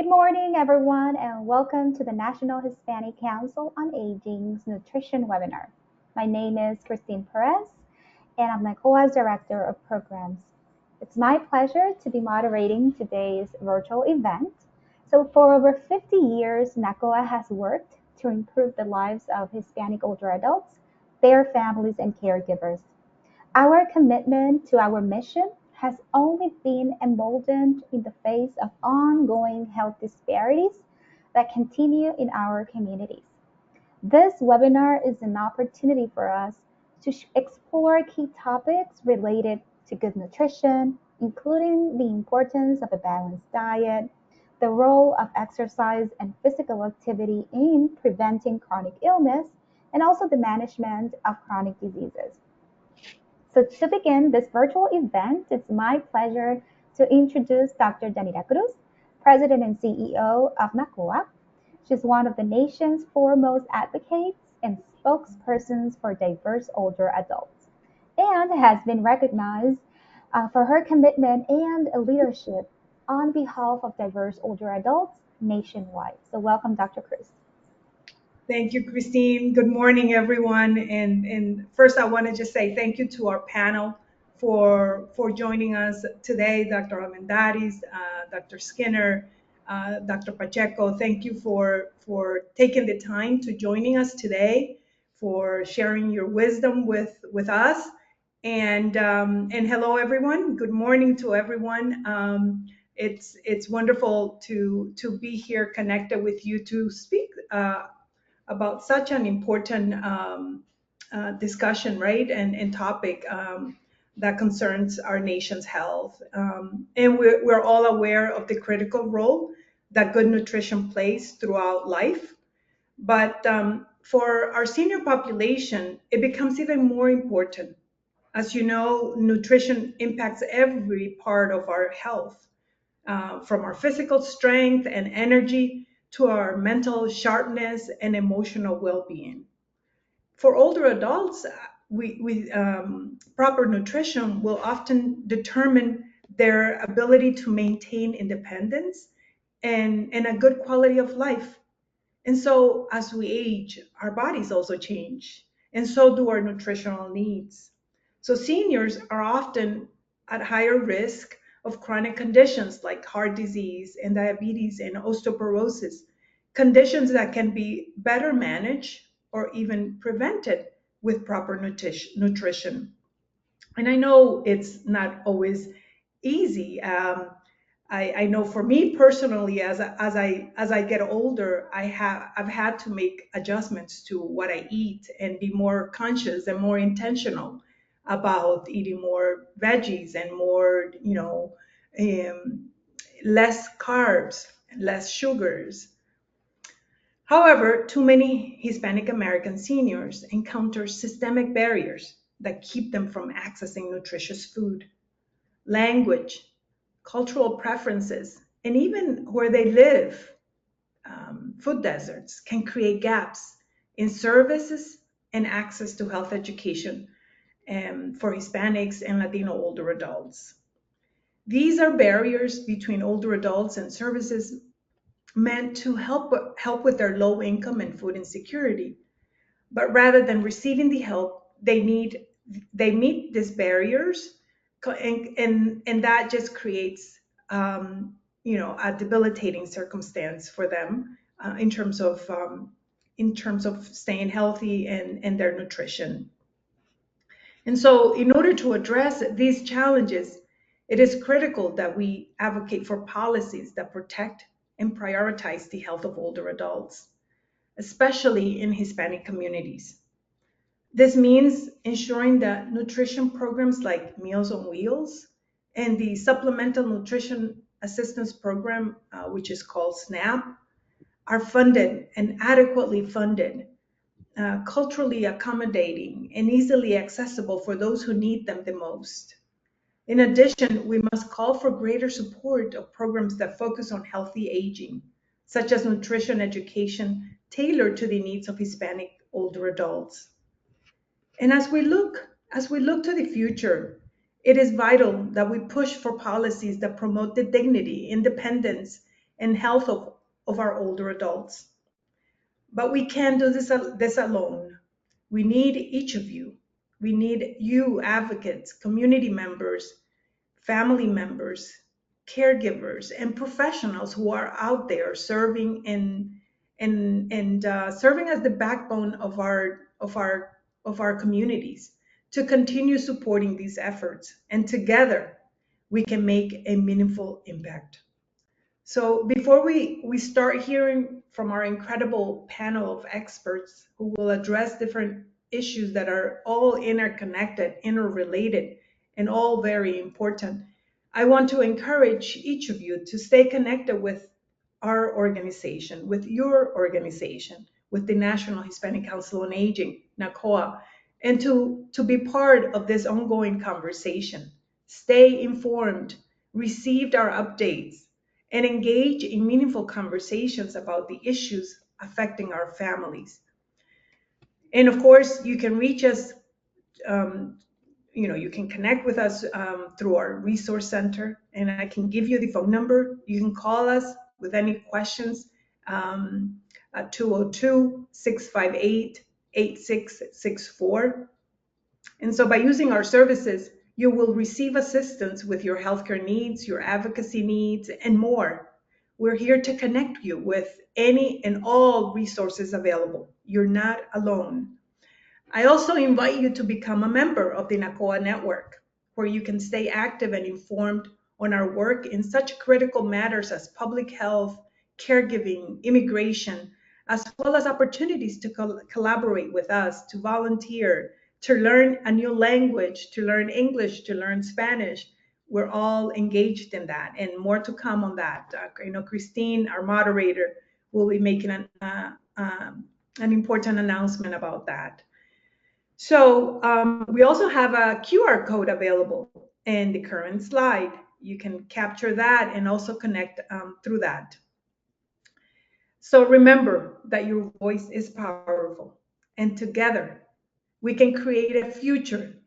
Good morning, everyone, and welcome to the National Hispanic Council on Aging's Nutrition webinar. My name is Christine Perez, and I'm NHCOA's Director of Programs. It's my pleasure to be moderating today's virtual event. So, for over 50 years, NHCOA has worked to improve the lives of Hispanic older adults, their families, and caregivers. Our commitment to our mission has only been emboldened in the face of ongoing health disparities that continue in our communities. This webinar is an opportunity for us to explore key topics related to good nutrition, including the importance of a balanced diet, the role of exercise and physical activity in preventing chronic illness, and also the management of chronic diseases. So to begin this virtual event, it's my pleasure to introduce Dr. Yanira Cruz, President and CEO of NHCOA. She's one of the nation's foremost advocates and spokespersons for diverse older adults, and has been recognized for her commitment and leadership on behalf of diverse older adults nationwide. So welcome, Dr. Cruz. Thank you, Christine. Good morning, everyone. And first, I want to just say thank you to our panel for joining us today, Dr. Armendariz, Dr. Skinner, Dr. Pacheco. Thank you for taking the time to joining us today, for sharing your wisdom with us. And hello, everyone. Good morning to everyone. It's wonderful to be here connected with you to speak about such an important discussion, right? And topic that concerns our nation's health. And we're all aware of the critical role that good nutrition plays throughout life. But for our senior population, it becomes even more important. As you know, nutrition impacts every part of our health, from our physical strength and energy to our mental sharpness and emotional well-being. For older adults, proper nutrition will often determine their ability to maintain independence and a good quality of life. And so as we age, our bodies also change, and so do our nutritional needs. So seniors are often at higher risk of chronic conditions like heart disease and diabetes and osteoporosis, conditions that can be better managed or even prevented with proper nutrition. And I know it's not always easy. I know for me personally, as I get older, I've had to make adjustments to what I eat and be more conscious and more intentional about eating more veggies and more, um, less carbs, less sugars. However, too many Hispanic American seniors encounter systemic barriers that keep them from accessing nutritious food. Language, cultural preferences, and even where they live, food deserts can create gaps in services and access to health education for Hispanics and Latino older adults. These are barriers between older adults and services meant to help with their low income and food insecurity. But rather than receiving the help they need, they meet these barriers, and that just creates a debilitating circumstance for them in terms of staying healthy and their nutrition. And so, in order to address these challenges, it is critical that we advocate for policies that protect and prioritize the health of older adults, especially in Hispanic communities. This means ensuring that nutrition programs like Meals on Wheels and the Supplemental Nutrition Assistance Program, which is called SNAP, are funded and adequately funded, culturally accommodating, and easily accessible for those who need them the most. In addition, we must call for greater support of programs that focus on healthy aging, such as nutrition education tailored to the needs of Hispanic older adults. And as we look to the future, it is vital that we push for policies that promote the dignity, independence, and health of our older adults. But we can't do this alone. We need each of you. We need you, advocates, community members, family members, caregivers, and professionals who are out there serving and serving as the backbone of our communities to continue supporting these efforts. And together, we can make a meaningful impact. So before we start hearing from our incredible panel of experts who will address different issues that are all interconnected, interrelated, and all very important, I want to encourage each of you to stay connected with our organization, with your organization, with the National Hispanic Council on Aging, NHCOA, and to be part of this ongoing conversation. Stay informed, receive our updates, and engage in meaningful conversations about the issues affecting our families. And of course, you can reach us, um, you can connect with us through our resource center, and I can give you the phone number. You can call us with any questions at 202-658-8664. And so by using our services, you will receive assistance with your healthcare needs, your advocacy needs, and more. We're here to connect you with any and all resources available. You're not alone. I also invite you to become a member of the NACOA network, where you can stay active and informed on our work in such critical matters as public health, caregiving, immigration, as well as opportunities to collaborate with us, to volunteer, to learn a new language, to learn English, to learn Spanish. We're all engaged in that, and more to come on that. Christine, our moderator, will be making an important announcement about that. So we also have a QR code available in the current slide. You can capture that and also connect through that. So remember that your voice is powerful, and together we can create a future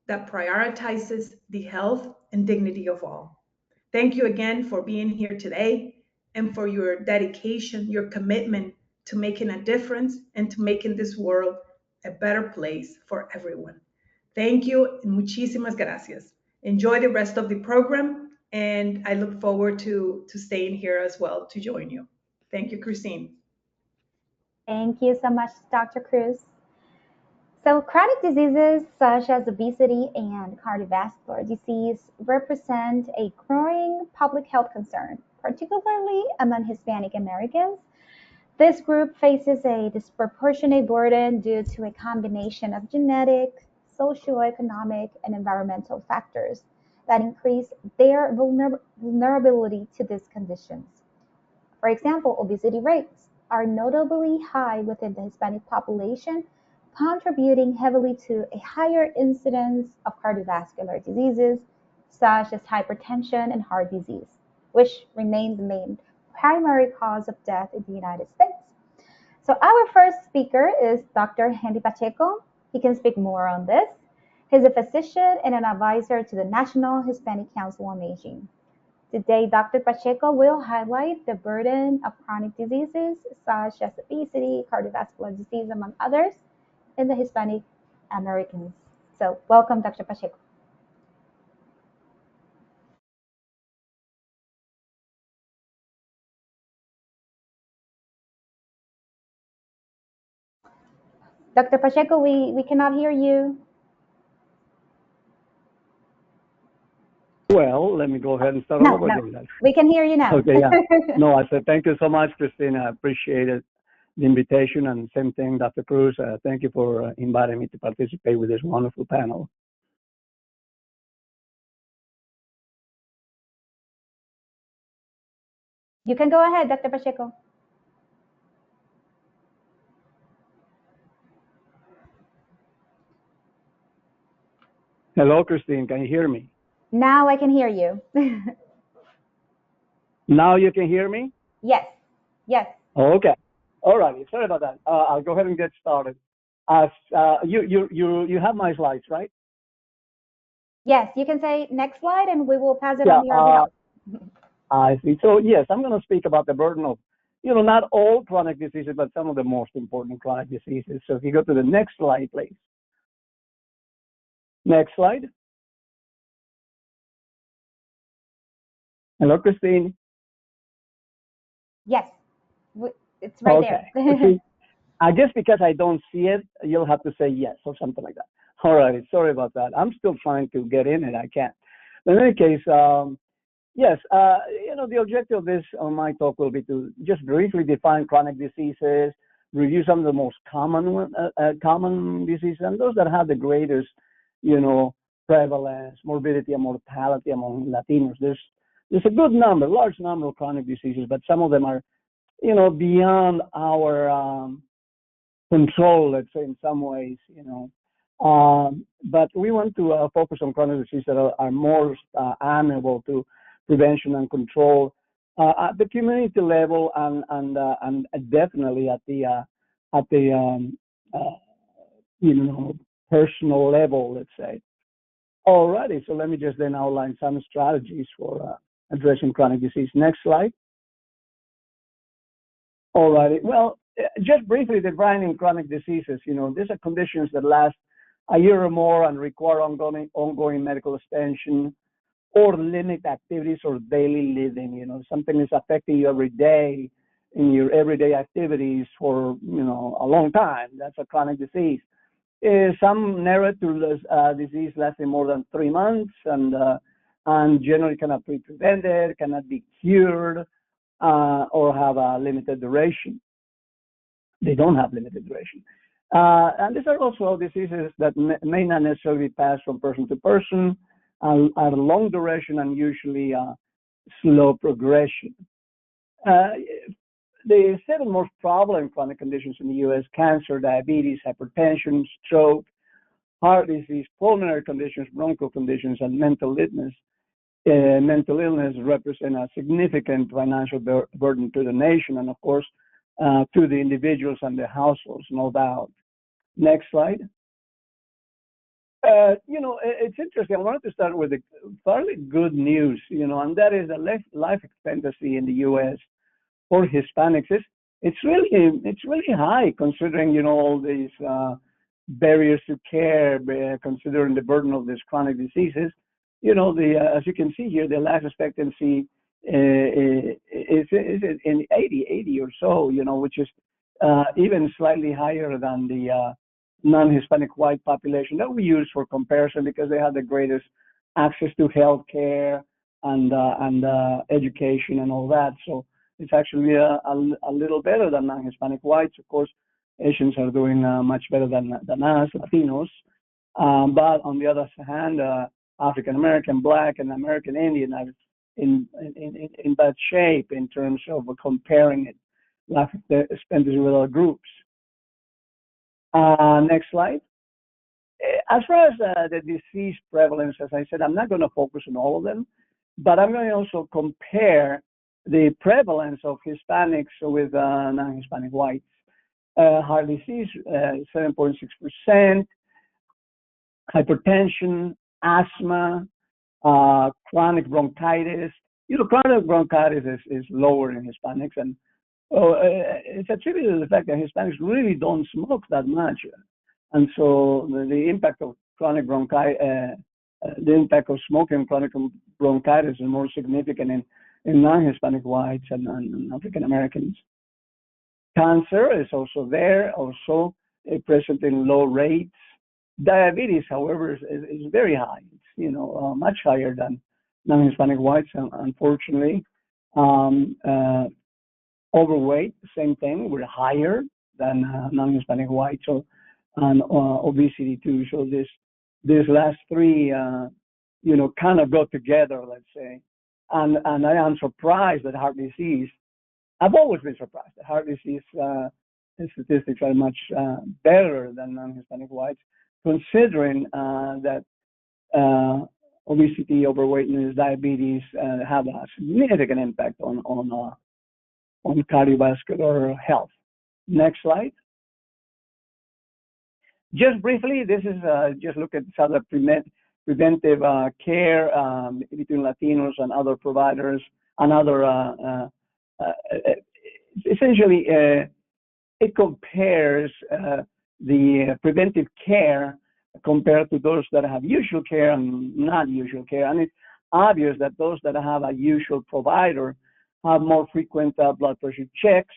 that prioritizes the health and dignity of all. Thank you again for being here today and for your dedication, your commitment to making a difference and to making this world a better place for everyone. Thank you and muchísimas gracias. Enjoy the rest of the program, and I look forward to staying here as well to join you. Thank you, Christine. Thank you so much, Dr. Cruz. So chronic diseases such as obesity and cardiovascular disease represent a growing public health concern, particularly among Hispanic Americans. This group faces a disproportionate burden due to a combination of genetic, socioeconomic, and environmental factors that increase their vulnerability to these conditions. For example, obesity rates are notably high within the Hispanic population, contributing heavily to a higher incidence of cardiovascular diseases such as hypertension and heart disease, which remain the main primary cause of death in the United States. So our first speaker is Dr. Henry Pacheco. He can speak more on this. He's a physician and an advisor to the National Hispanic Council on Aging. Today, Dr. Pacheco will highlight the burden of chronic diseases such as obesity, cardiovascular disease, among others, in the Hispanic Americans. So welcome, Dr. Pacheco. Dr. Pacheco, we cannot hear you. Well, let me go ahead and start over again. We can hear you now. Okay, yeah. No, I said thank you so much, Christina. I appreciate it, the invitation, and same thing, Dr. Cruz. Thank you for inviting me to participate with this wonderful panel. You can go ahead, Dr. Pacheco. Hello, Christine. Can you hear me? Now I can hear you. Now you can hear me? Yes. Yes. Okay. All right. Sorry about that. I'll go ahead and get started. As you have my slides, right? Yes, you can say next slide, and we will pass it on your behalf. I see. So yes, I'm going to speak about the burden of, not all chronic diseases, but some of the most important chronic diseases. So if you go to the next slide, please. Next slide. Hello, Christine. Yes, it's right Okay. there. I guess because I don't see it, you'll have to say yes or something like that. All right. Sorry about that. I'm still trying to get in and I can't. But in any case, yes, the objective of this on my talk will be to just briefly define chronic diseases, review some of the most common diseases and those that have the greatest, prevalence, morbidity, and mortality among Latinos. There's a good number, large number of chronic diseases, but some of them are, beyond our control, let's say, in some ways, but we want to focus on chronic diseases that are more amenable to prevention and control at the community level and definitely at the personal level, let's say. Alrighty, so let me just then outline some strategies for addressing chronic disease. Next slide. Alrighty, well, just briefly defining chronic diseases, these are conditions that last a year or more and require ongoing medical attention or limit activities or daily living. Something is affecting you every day in your everyday activities for, a long time. That's a chronic disease. Some narrate to disease lasting more than 3 months and generally cannot be prevented, cannot be cured, or have a limited duration. They don't have limited duration. And these are also diseases that may not necessarily pass from person to person, are long duration and usually slow progression. The 7 most prevalent chronic conditions in the U.S., cancer, diabetes, hypertension, stroke, heart disease, pulmonary conditions, bronchial conditions, and mental illness. Mental illness represent a significant financial burden to the nation and, of course, to the individuals and the households, no doubt. Next slide. It's interesting. I wanted to start with the fairly good news, and that is that life expectancy in the U.S. for Hispanics it's really high considering all these barriers to care, considering the burden of these chronic diseases. As you can see here, the life expectancy is in 80 or so, which is even slightly higher than the non-Hispanic white population that we use for comparison because they have the greatest access to health care and education and all that. So it's actually a little better than non-Hispanic whites. Of course, Asians are doing much better than us, Latinos. But on the other hand, African American, Black, and American Indian are in bad shape in terms of comparing it, life expectancy with other groups. Next slide. As far as the disease prevalence, as I said, I'm not going to focus on all of them, but I'm going to also compare the prevalence of Hispanics with non-Hispanic whites. Heart disease, 7.6%, hypertension, asthma, chronic bronchitis. Chronic bronchitis is lower in Hispanics, and it's attributed to the fact that Hispanics really don't smoke that much, and so the impact of chronic bronchitis, the impact of smoking on chronic bronchitis is more significant in non-Hispanic whites and African Americans. Cancer is also there, also present in low rates. Diabetes, however, is very high. It's much higher than non-Hispanic whites, unfortunately. Overweight, same thing. We're higher than non-Hispanic whites, and obesity too. So these last 3, kind of go together, let's say. And I am surprised that heart disease. I've always been surprised that heart disease statistics are much better than non-Hispanic whites, considering that obesity, overweightness, diabetes have a significant impact on cardiovascular health. Next slide. Just briefly, this is just look at some of the preventive care between Latinos and other providers, another, essentially, it compares the preventive care compared to those that have usual care and not usual care. And it's obvious that those that have a usual provider have more frequent blood pressure checks,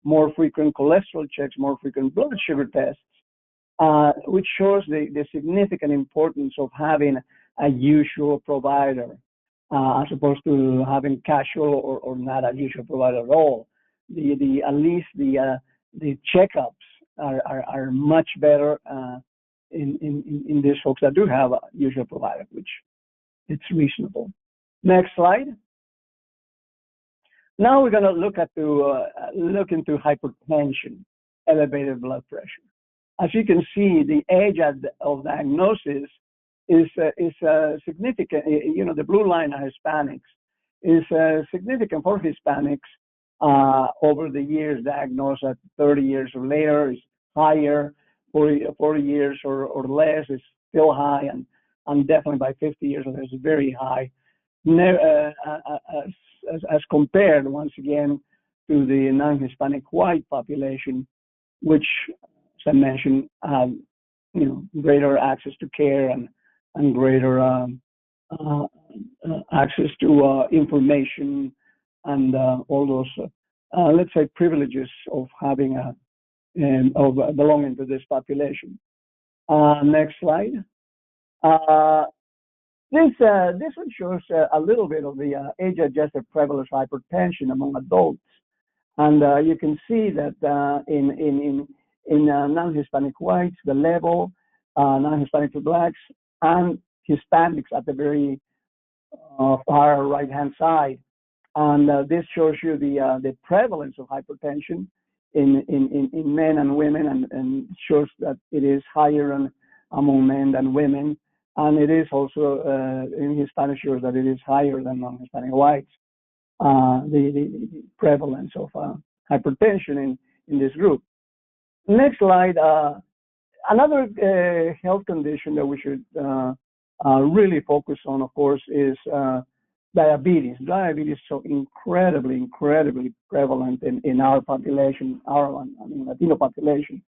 more frequent cholesterol checks, more frequent blood sugar tests, which shows the significant importance of having a usual provider as opposed to having casual or not a usual provider at all. At least the checkups are much better in these folks that do have a usual provider, which it's reasonable. Next slide. Now we're going to look into hypertension, elevated blood pressure. As you can see, the age of diagnosis is significant. The blue line are Hispanics, is significant for Hispanics over the years. Diagnosed at 30 years or later is higher. 40 years or less is still high, and definitely by 50 years or less is very high. As compared, once again, to the non-Hispanic white population, which, as I mentioned, have greater access to care and greater access to information and all those, let's say, privileges of having of belonging to this population. Next slide. This one shows a little bit of the age-adjusted prevalence of hypertension among adults, and you can see that in non-Hispanic whites, the level, non-Hispanic to blacks, and Hispanics at the very far right-hand side, and this shows you the prevalence of hypertension in men and women, and shows that it is higher among men than women. And it is also in Hispanic shows that it is higher than non-Hispanic whites, the prevalence of hypertension in this group. Next slide. Another health condition that we should really focus on, of course, is diabetes. Diabetes is so incredibly prevalent in our population, Latino population.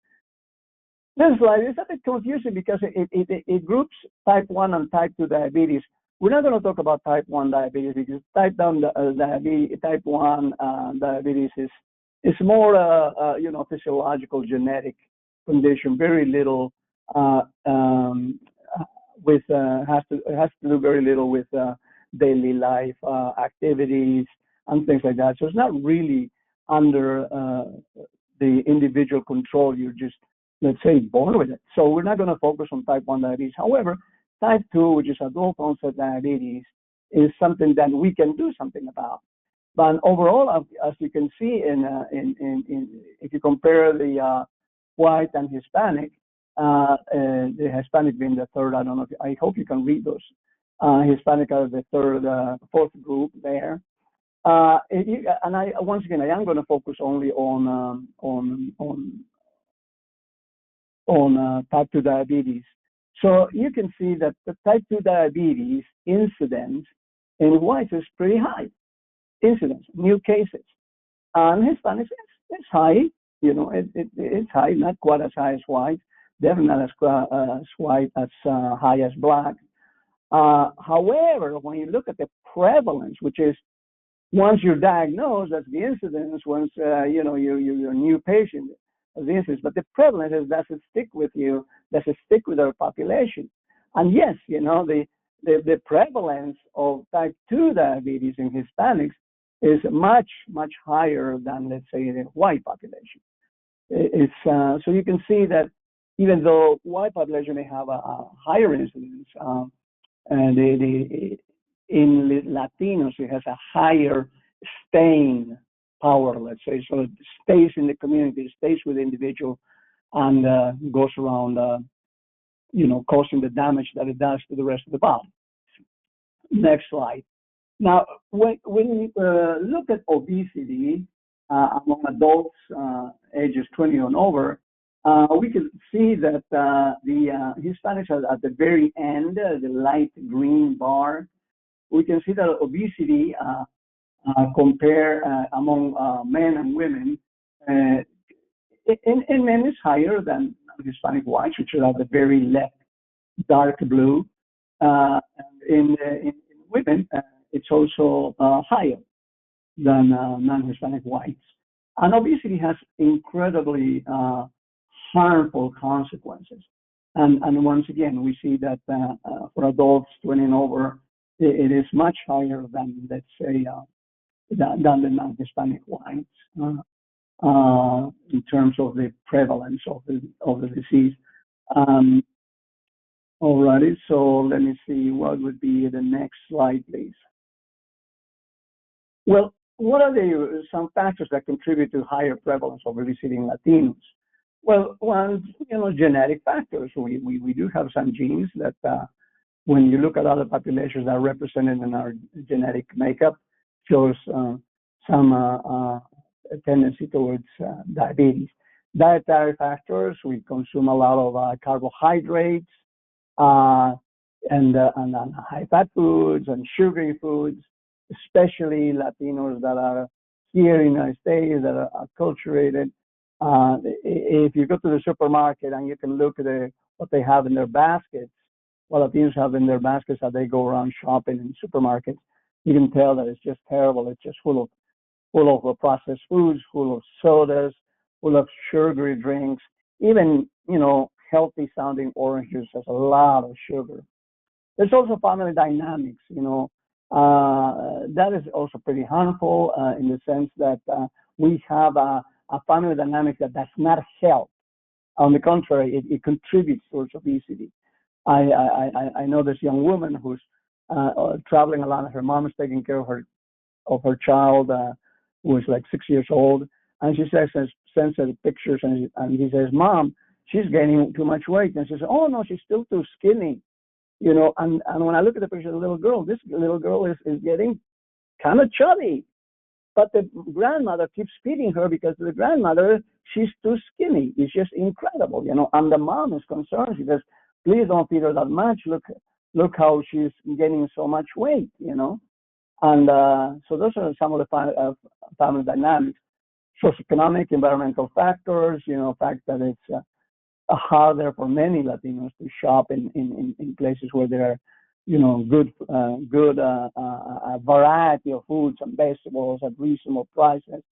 This slide is a bit confusing because it groups type 1 and type 2 diabetes. We're not going to talk about type 1 diabetes because type 1 diabetes is more physiological genetic condition. Very little has to do very little with daily life activities and things like that. So it's not really under the individual control. You're just, let's say, born with it. So we're not going to focus on type 1 diabetes. However, type 2, which is adult onset diabetes, is something that we can do something about. But overall, as you can see, if you compare the white and Hispanic, the Hispanic being the third, I hope you can read those. Hispanic are the fourth group there. And once again, I am going to focus only on type 2 diabetes. So you can see that the type 2 diabetes incidence in whites is pretty high. Incidence, new cases. And Hispanics, it's high. It's high, not quite as high as white, definitely not as high as black. However, when you look at the prevalence, which is once you're diagnosed, that's the incidence. Once you're a new patient, the incidence. But the prevalence is, does it stick with you? Does it stick with our population? And yes, the prevalence of type 2 diabetes in Hispanics is much higher than, let's say, the white population. It's so you can see that even though white population may have a higher incidence, in Latinos it has a higher staying power, let's say. So it stays in the community, stays with the individual, and goes around, causing the damage that it does to the rest of the body. Next slide. Now, when we look at obesity among adults ages 20 and over, we can see that the Hispanics are at the very end, the light green bar. We can see that obesity compare among men and women, in men is higher than Hispanic whites, which are at the very left, dark blue. In women, it's also higher than non-Hispanic whites. And obesity has incredibly harmful consequences. And once again, we see that for adults 20 and over, it is much higher than, let's say, than the non-Hispanic whites in terms of the prevalence of the disease. Alrighty, so let me see what would be the next slide, please. Well, what are some factors that contribute to higher prevalence of obesity in Latinos? Well, one, genetic factors. We do have some genes that, when you look at other populations that are represented in our genetic makeup, shows some tendency towards diabetes. Dietary factors. We consume a lot of carbohydrates and high-fat foods and sugary foods, especially Latinos that are here in the United States that are acculturated. If you go to the supermarket and you can look at what they have in their baskets, what Latinos have in their baskets as they go around shopping in supermarkets, you can tell that it's just terrible. It's just full of processed foods, full of sodas, full of sugary drinks. Even, healthy sounding orange juice has a lot of sugar. There's also family dynamics, that is also pretty harmful in the sense that we have a family dynamic that does not help. On the contrary, it contributes towards obesity. I know this young woman who's traveling a lot, and her mom is taking care of her child who is like 6 years old, and she sends her pictures, and he says, "Mom, she's gaining too much weight," and she says, "Oh no, she's still too skinny." And when I look at the picture of the little girl, this little girl is getting kind of chubby, but the grandmother keeps feeding her because the grandmother, she's too skinny. It's just incredible, and the mom is concerned. She says, "Please don't feed her that much. Look how she's gaining so much weight," And so those are some of the family dynamics. Socioeconomic, environmental factors, fact that it's harder for many Latinos to shop in places where there are, good variety of foods and vegetables at reasonable prices.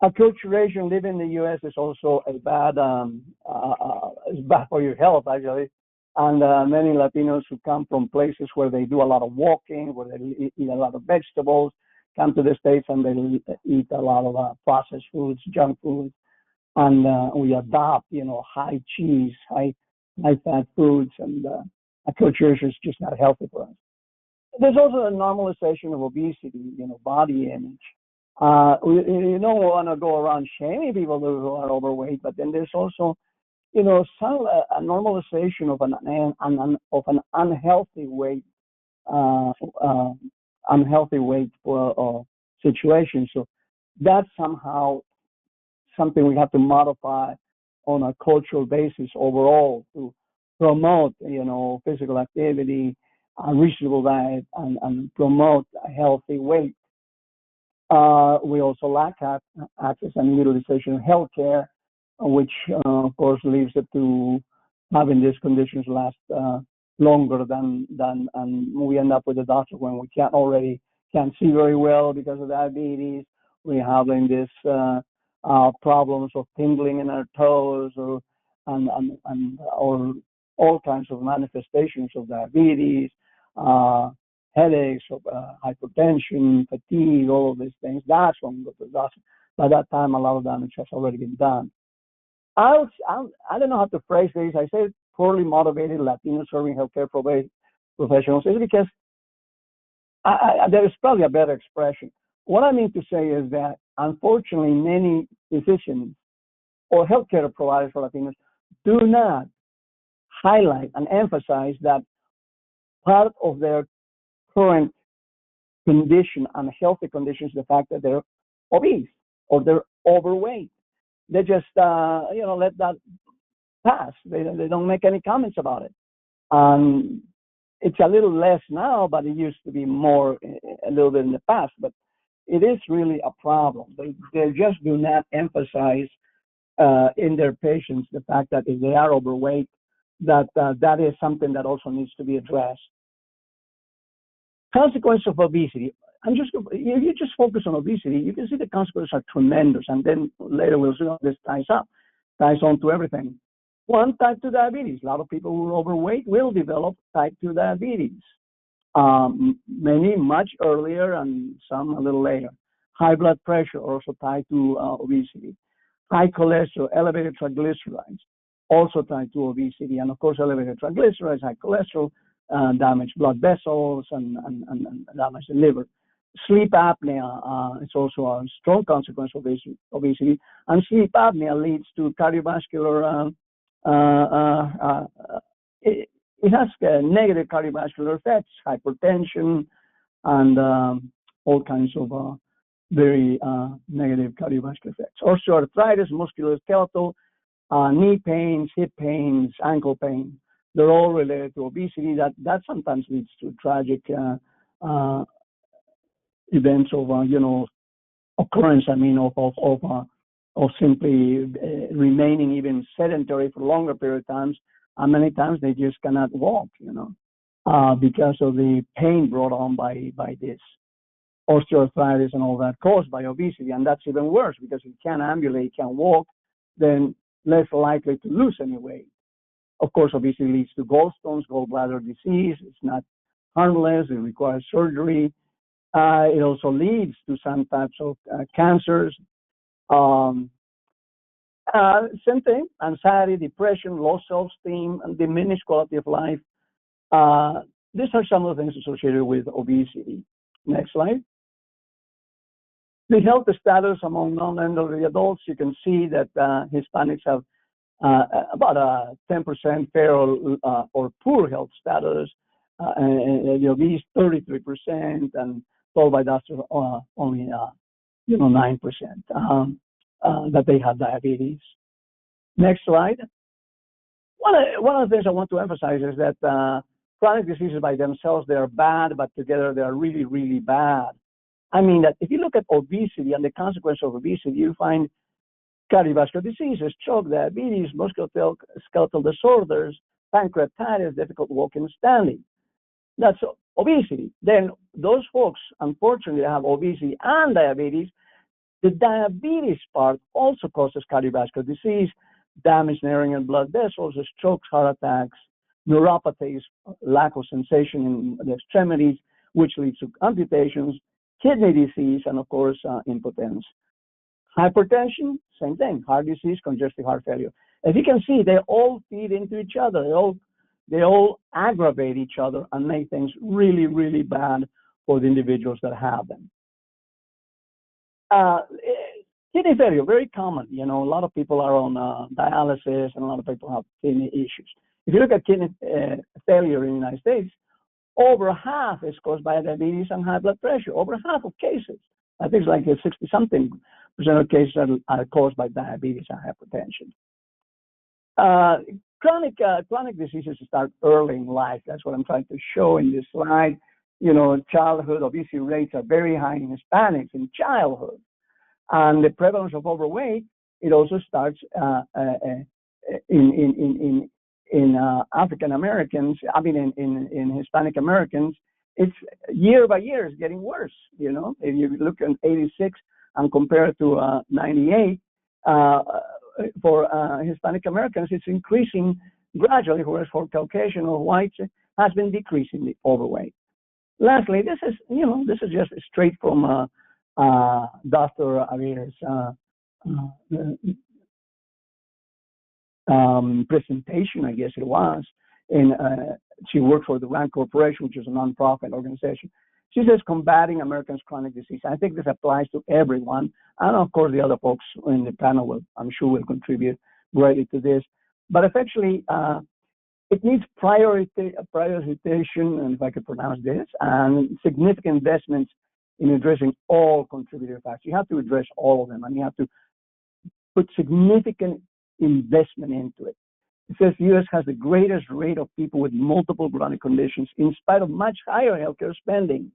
Acculturation, living in the U.S. is also it's bad for your health, actually. And many Latinos who come from places where they do a lot of walking, where they eat a lot of vegetables, come to the States and they eat a lot of processed foods, junk foods, and we adopt, high cheese, high fat foods, and acculturation is just not healthy for us. There's also a normalization of obesity, body image. You don't want to go around shaming people who are overweight, but then there's also, some a normalization of an unhealthy weight, situation. So that's somehow something we have to modify on a cultural basis overall to promote, physical activity, a reasonable diet, and promote a healthy weight. We also lack access and utilization of healthcare, which of course leads to having these conditions last longer than and we end up with a doctor when we can't see very well because of diabetes. We're having this problems of tingling in our toes or all kinds of manifestations of diabetes, headaches, hypertension, fatigue, all of these things. That's when we go to the doctor. By that time, a lot of damage has already been done. I don't know how to phrase this. I say poorly motivated Latinos serving healthcare professionals is because there is probably a better expression. What I mean to say is that, unfortunately, many physicians or healthcare providers for Latinos do not highlight and emphasize that part of their current condition, unhealthy conditions, the fact that they're obese or they're overweight. They just, let that pass. They don't make any comments about it. It's a little less now, but it used to be more a little bit in the past. But it is really a problem. They just do not emphasize in their patients the fact that if they are overweight, that that is something that also needs to be addressed. Consequences of obesity. You just focus on obesity, you can see the consequences are tremendous, and then later we'll see how this ties on to everything. One, type 2 diabetes. A lot of people who are overweight will develop type 2 diabetes. Many much earlier and some a little later. High blood pressure, also tied to obesity. High cholesterol, elevated triglycerides, also tied to obesity. And of course, elevated triglycerides, high cholesterol, damage blood vessels and damage the liver. Sleep apnea is also a strong consequence of obesity. And sleep apnea leads to cardiovascular, it has negative cardiovascular effects, hypertension, and all kinds of very negative cardiovascular effects. Osteoarthritis, musculoskeletal, knee pains, hip pains, ankle pain, they're all related to obesity. That sometimes leads to tragic events of, occurrence, of simply remaining even sedentary for longer period of times. And many times they just cannot walk, because of the pain brought on by this osteoarthritis and all that caused by obesity. And that's even worse, because if you can't ambulate, can't walk, then less likely to lose any weight. Of course, obesity leads to gallstones, gallbladder disease. It's not harmless. It requires surgery. It also leads to some types of cancers. Same thing, anxiety, depression, low self-esteem, and diminished quality of life. These are some of the things associated with obesity. Next slide. The health status among non-elderly adults, you can see that Hispanics have about a 10% fair or poor health status, and the obese 33%, and followed by that only 9% that they have diabetes. Next slide. One of the things I want to emphasize is that chronic diseases by themselves, they are bad, but together they are really, really bad. I mean that if you look at obesity and the consequence of obesity, you find cardiovascular diseases, stroke, diabetes, musculoskeletal disorders, pancreatitis, difficult walking and standing. That's obesity. Then those folks, unfortunately, have obesity and diabetes. The diabetes part also causes cardiovascular disease, damage narrowing and blood vessels, strokes, heart attacks, neuropathies, lack of sensation in the extremities, which leads to amputations, kidney disease, and of course, impotence. Hypertension, same thing, heart disease, congestive heart failure. As you can see, they all feed into each other. They all aggravate each other and make things really, really bad for the individuals that have them. Kidney failure, very common. A lot of people are on dialysis, and a lot of people have kidney issues. If you look at kidney failure in the United States, over half is caused by diabetes and high blood pressure. Over half of cases. I think it's like 60-something% of cases are caused by diabetes and hypertension. Chronic diseases start early in life. That's what I'm trying to show in this slide. Childhood obesity rates are very high in Hispanics in childhood. And the prevalence of overweight, it also starts in African Americans, in Hispanic Americans. It's year by year is getting worse. If you look at 86 and compare it to 98, for Hispanic Americans, it's increasing gradually, whereas for Caucasian or whites, it has been decreasing the overweight. Lastly, this is just straight from Dr. Aguirre's presentation, I guess it was. She worked for the RAND Corporation, which is a nonprofit organization. She says combating Americans' chronic disease. I think this applies to everyone, and of course the other folks in the panel I'm sure will contribute greatly to this. But effectively, it needs prioritization, and if I could pronounce this, and significant investments in addressing all contributing factors. You have to address all of them, and you have to put significant investment into it. It says the U.S. has the greatest rate of people with multiple chronic conditions in spite of much higher healthcare spending.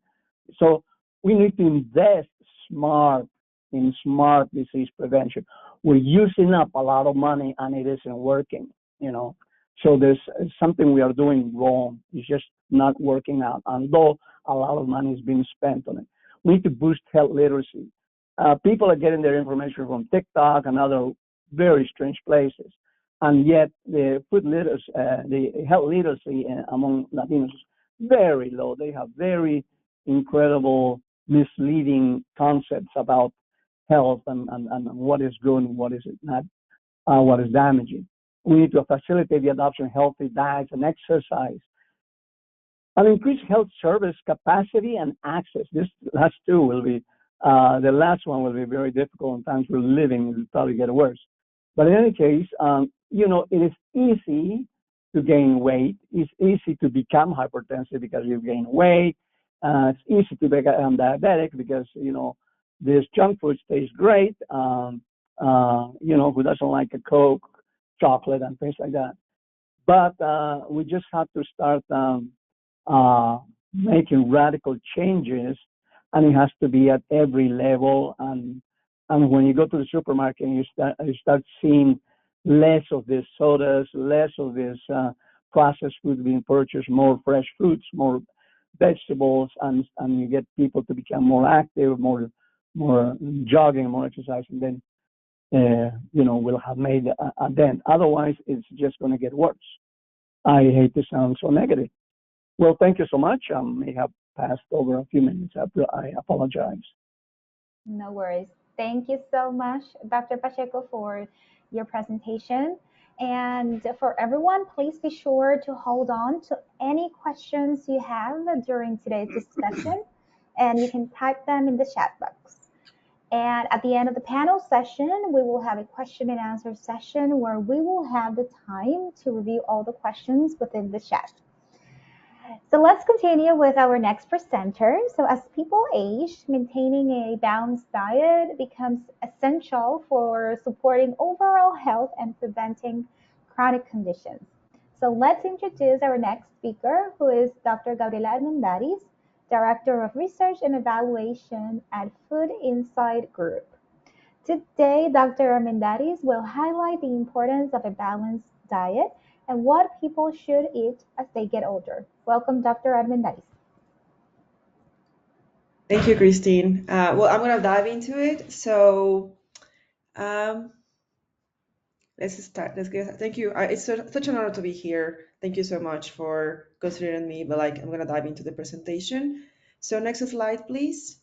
So we need to invest smart in smart disease prevention. We're using up a lot of money and it isn't working, you know. So there's something we are doing wrong. It's just not working out. And though a lot of money is being spent on it, we need to boost health literacy. People are getting their information from TikTok and other very strange places, and yet the food literacy, the health literacy among Latinos is very low. They have very incredible, misleading concepts about health and what is good and what is not, what is damaging. We need to facilitate the adoption of healthy diets and exercise and increase health service capacity and access. This last two will be, the last one will be very difficult in times we're living. It will probably get worse. But in any case, you know, it is easy to gain weight. It's easy to become hypertensive because you gain weight. It's easy to become diabetic because, you know, this junk food tastes great. You know, who doesn't like a Coke, chocolate, and things like that. But we just have to start making radical changes, and it has to be at every level. And when you go to the supermarket, and you start seeing less of these sodas, less of this processed food being purchased, more fresh fruits, more vegetables, and you get people to become more active, more jogging, more exercising, then you know, we'll have made a dent. Otherwise, it's just going to get worse. I hate to sound so negative. Well, thank you so much. I may have passed over a few minutes. I apologize. No worries. Thank you so much, Dr. Pacheco, for your presentation. And for everyone, please be sure to hold on to any questions you have during today's discussion, and you can type them in the chat box. And at the end of the panel session, we will have a question and answer session where we will have the time to review all the questions within the chat. So let's continue with our next presenter. So as people age, maintaining a balanced diet becomes essential for supporting overall health and preventing chronic conditions. So let's introduce our next speaker, who is Dr. Gabriela Armendariz, Director of Research and Evaluation at Food Insight Group. Today, Dr. Armendariz will highlight the importance of a balanced diet and what people should eat as they get older. Welcome, Dr. Armendariz. Thank you, Christine. Well, I'm going to dive into it. So let's start. Let's get. Thank you. It's such an honor to be here. Thank you so much for considering me. But I'm going to dive into the presentation. So next slide, please.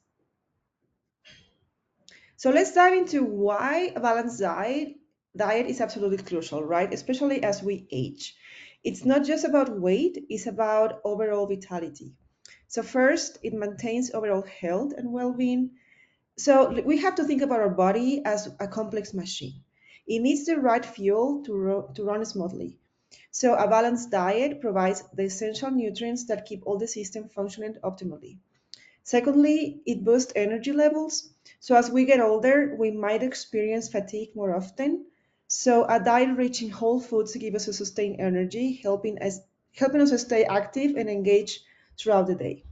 So let's dive into why a balanced diet is absolutely crucial, right? Especially as we age. It's not just about weight, it's about overall vitality. So first, it maintains overall health and well-being. So we have to think about our body as a complex machine. It needs the right fuel to run smoothly. So a balanced diet provides the essential nutrients that keep all the system functioning optimally. Secondly, it boosts energy levels. So as we get older, we might experience fatigue more often. So a diet rich in whole foods gives us a sustained energy, helping us stay active and engaged throughout the day.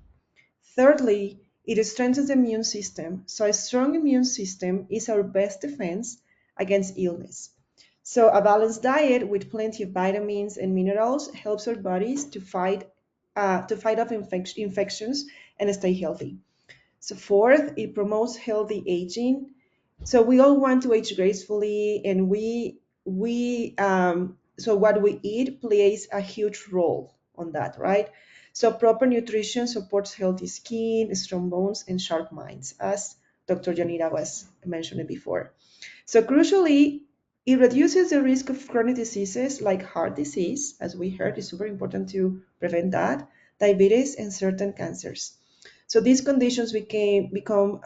Thirdly, it strengthens the immune system. So a strong immune system is our best defense against illness. So a balanced diet with plenty of vitamins and minerals helps our bodies to fight off infections and stay healthy. So fourth, it promotes healthy aging. So we all want to age gracefully, and so what we eat plays a huge role on that, right? So proper nutrition supports healthy skin, strong bones, and sharp minds, as Dr. Yanira was mentioning before. So crucially, it reduces the risk of chronic diseases like heart disease, as we heard, it's super important to prevent that, diabetes, and certain cancers. So these conditions become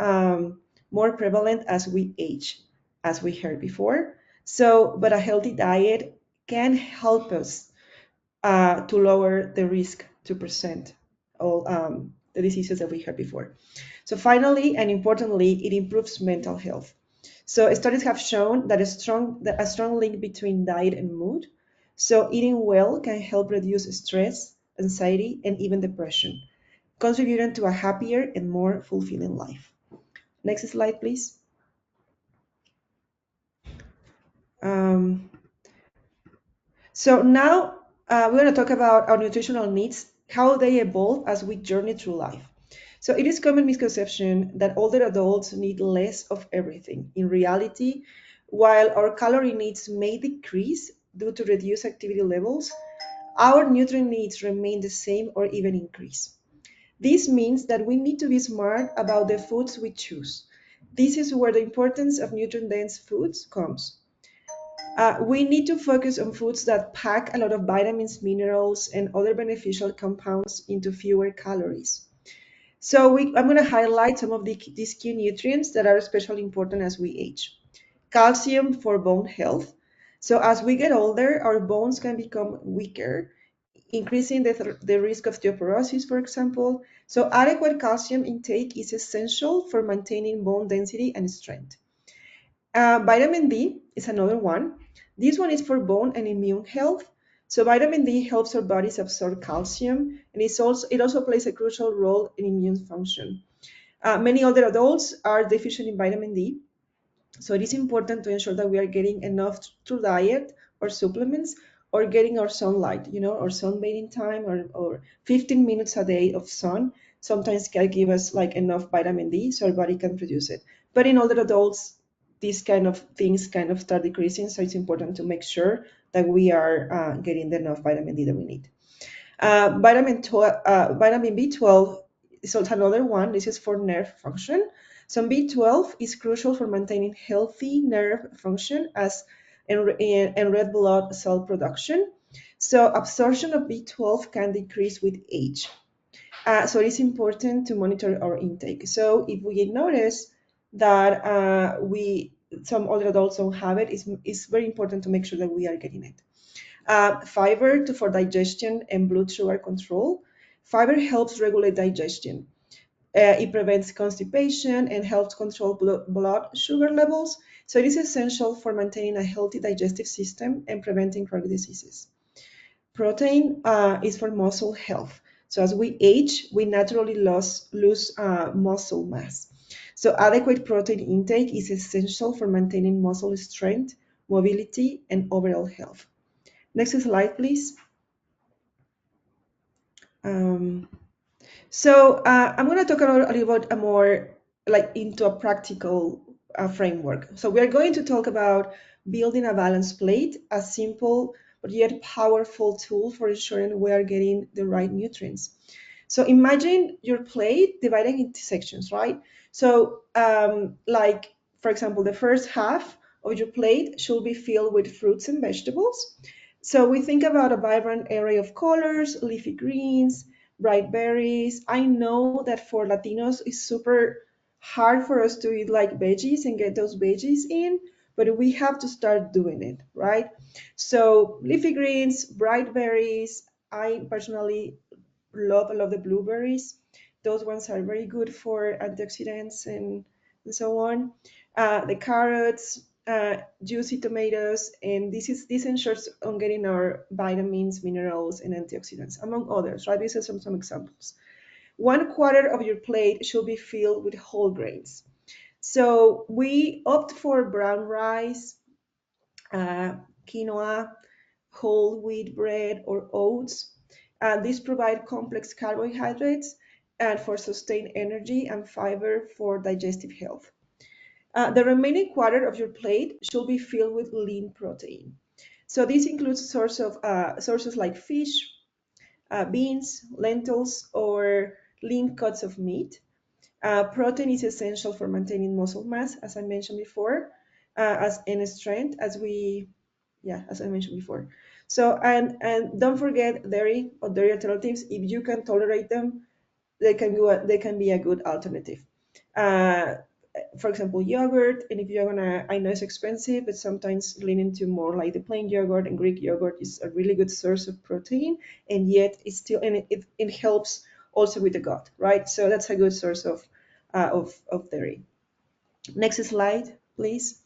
more prevalent as we age, as we heard before. So, but a healthy diet can help us to lower the risk to present all the diseases that we heard before. So finally, and importantly, it improves mental health. So studies have shown that a strong link between diet and mood. So eating well can help reduce stress, anxiety, and even depression, contributing to a happier and more fulfilling life. Next slide, please. Um, so now we're going to talk about our nutritional needs, how they evolve as we journey through life. So it is common misconception that older adults need less of everything. In reality, while our calorie needs may decrease due to reduced activity levels, our nutrient needs remain the same or even increase. This means that we need to be smart about the foods we choose. This is where the importance of nutrient-dense foods comes. We need to focus on foods that pack a lot of vitamins, minerals, and other beneficial compounds into fewer calories. So I'm going to highlight some of these key nutrients that are especially important as we age. Calcium for bone health. So as we get older, our bones can become weaker, increasing the risk of osteoporosis, for example. So adequate calcium intake is essential for maintaining bone density and strength. Vitamin D is another one. This one is for bone and immune health. So vitamin D helps our bodies absorb calcium, and it also plays a crucial role in immune function. Many older adults are deficient in vitamin D, so it is important to ensure that we are getting enough through diet or supplements or getting our sunlight, or sunbathing time or 15 minutes a day of sun sometimes can give us like enough vitamin D so our body can produce it. But in older adults, these kind of things kind of start decreasing, so it's important to make sure that we are getting the enough vitamin D that we need. Vitamin B12 is also another one. This is for nerve function. So B12 is crucial for maintaining healthy nerve function and red blood cell production. So absorption of B12 can decrease with age. So it is important to monitor our intake. So if we notice that some older adults don't have it, it's very important to make sure that we are getting it. Fiber for digestion and blood sugar control. Fiber helps regulate digestion. It prevents constipation and helps control blood sugar levels. So it is essential for maintaining a healthy digestive system and preventing chronic diseases. Protein is for muscle health. So as we age, we naturally lose muscle mass. So adequate protein intake is essential for maintaining muscle strength, mobility, and overall health. Next slide, please. I'm going to talk a little bit more like into a practical framework. So we are going to talk about building a balanced plate, a simple but yet powerful tool for ensuring we are getting the right nutrients. So imagine your plate divided into sections, right? So like, for example, the first half of your plate should be filled with fruits and vegetables. So we think about a vibrant array of colors, leafy greens, bright berries. I know that for Latinos, it's super hard for us to eat like veggies and get those veggies in, but we have to start doing it, right? So leafy greens, bright berries. I personally love the blueberries. Those ones are very good for antioxidants and so on. The carrots, juicy tomatoes, and this ensures on getting our vitamins, minerals, and antioxidants, among others, right? These are some examples. 1/4 of your plate should be filled with whole grains. So we opt for brown rice, quinoa, whole wheat bread, or oats. These provide complex carbohydrates and for sustained energy and fiber for digestive health. The remaining quarter of your plate should be filled with lean protein. So this includes sources like fish, beans, lentils, or lean cuts of meat. Protein is essential for maintaining muscle mass, as I mentioned before, as in strength, as I mentioned before. So and don't forget dairy or dairy alternatives. If you can tolerate them, they can be a good alternative. Uh, for example, yogurt, and if you're gonna, I know it's expensive, but sometimes leaning to more like the plain yogurt and Greek yogurt is a really good source of protein, and yet it's still, and it helps also with the gut, right? So that's a good source of dairy. Next slide, please.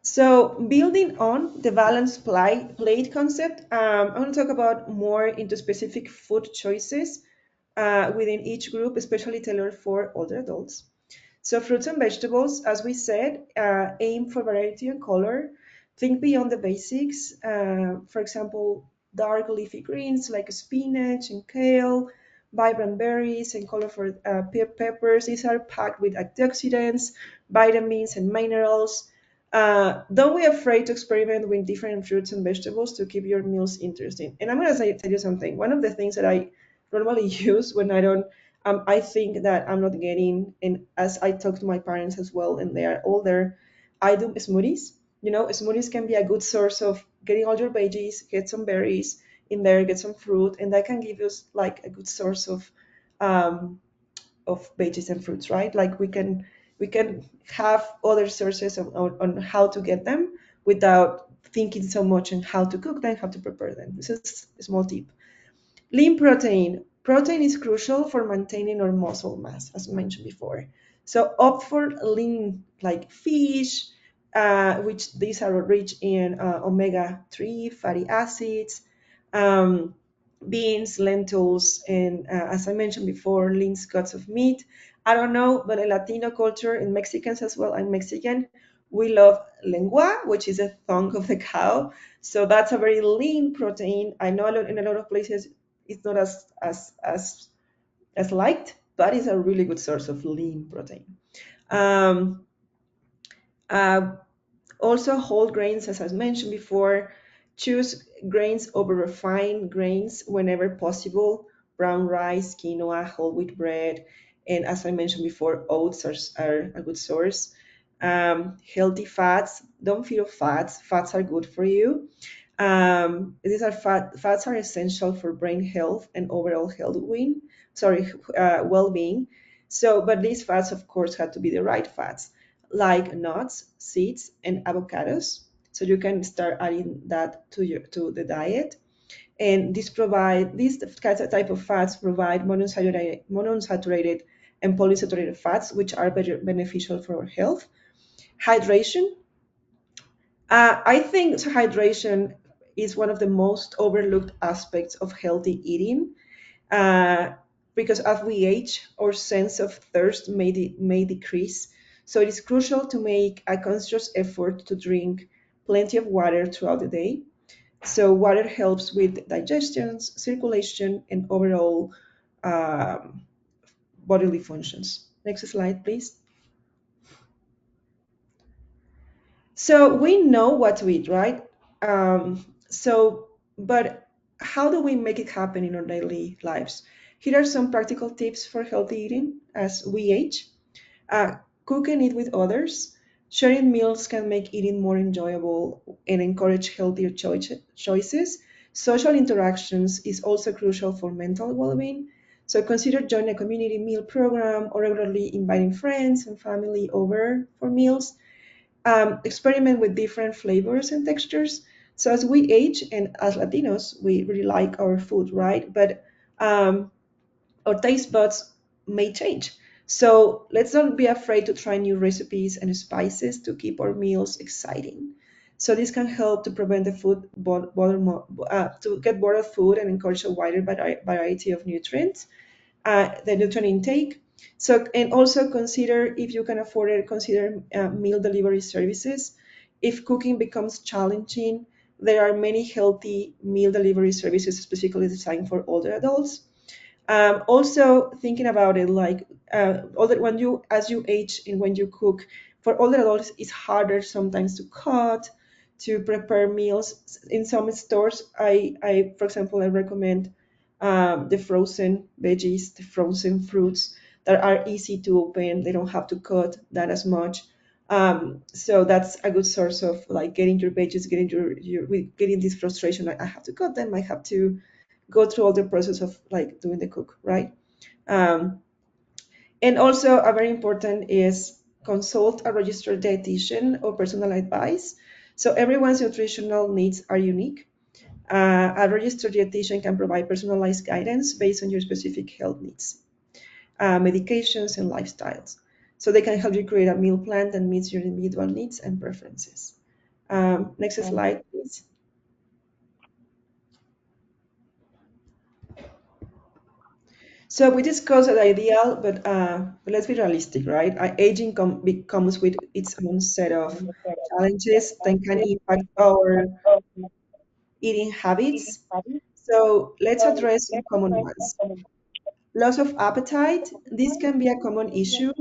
So building on the balanced plate concept, I want to talk about more into specific food choices within each group, especially tailored for older adults. So fruits and vegetables, as we said, aim for variety and color. Think beyond the basics. For example, dark leafy greens like spinach and kale, vibrant berries and colorful peppers. These are packed with antioxidants, vitamins, and minerals. Don't be afraid to experiment with different fruits and vegetables to keep your meals interesting. And I'm going to tell you something. One of the things that I normally use when I don't I think that I'm not getting, and as I talk to my parents as well, and they are older, I do smoothies. You know, smoothies can be a good source of getting all your veggies, get some berries in there, get some fruit, and that can give us like a good source um, of veggies and fruits, right? Like we can have other sources on how to get them without thinking so much on how to cook them, how to prepare them. This is a small tip. Lean protein. Protein is crucial for maintaining our muscle mass, as mentioned before. So opt for lean, like fish, which these are rich in omega-3 fatty acids, um, beans, lentils, and as I mentioned before, lean cuts of meat. I don't know, but in Latino culture, in Mexicans as well, I'm Mexican, we love lengua, which is a tongue of the cow. So that's a very lean protein. I know in a lot of places it's not as liked, but it's a really good source of lean protein. Um, uh, Also, whole grains, as I mentioned before, choose grains over refined grains whenever possible. Brown rice, quinoa, whole wheat bread, and as I mentioned before, oats are a good source. Healthy fats, don't fear fats. Fats are good for you. Fats are essential for brain health and overall well-being. So, but these fats, of course, have to be the right fats, like nuts, seeds, and avocados. So you can start adding that to the diet. And these type of fats provide monounsaturated and polyunsaturated fats, which are beneficial for our health. Hydration. I think hydration is one of the most overlooked aspects of healthy eating, uh, because as we age, our sense of thirst may decrease. So it is crucial to make a conscious effort to drink plenty of water throughout the day. So water helps with digestion, circulation, and overall um, bodily functions. Next slide, please. So we know what to eat, right? But how do we make it happen in our daily lives? Here are some practical tips for healthy eating as we age. Uh, Cook and eat with others. Sharing meals can make eating more enjoyable and encourage healthier choices. Social interactions is also crucial for mental well-being. So consider joining a community meal program or regularly inviting friends and family over for meals. Experiment with different flavors and textures. So as we age and as Latinos, we really like our food, right? But um, our taste buds may change. So let's not be afraid to try new recipes and spices to keep our meals exciting. So this can help to prevent the to get bored of food and encourage a wider variety of nutrients, the nutrient intake. So, and also consider, if you can afford it, consider meal delivery services. If cooking becomes challenging, there are many healthy meal delivery services specifically designed for older adults. Also thinking about it, like when you as you age and when you cook, for older adults it's harder sometimes to cut, to prepare meals. In some stores, I for example, I recommend the frozen veggies, the frozen fruits that are easy to open. They don't have to cut that as much. So that's a good source of like getting your veggies, getting this frustration. Like I have to cut them. I have to go through all the process of like doing the cook, right? Um, and also a very important is consult a registered dietitian or personal advice. So everyone's nutritional needs are unique. A registered dietitian can provide personalized guidance based on your specific health needs, medications, and lifestyles. So they can help you create a meal plan that meets your individual needs and preferences. Next Okay. slide, please. So we discussed the ideal, but let's be realistic, right? Aging comes with its own set of challenges that can impact our eating habits. So let's address some common ones. Loss of appetite. This can be a common issue.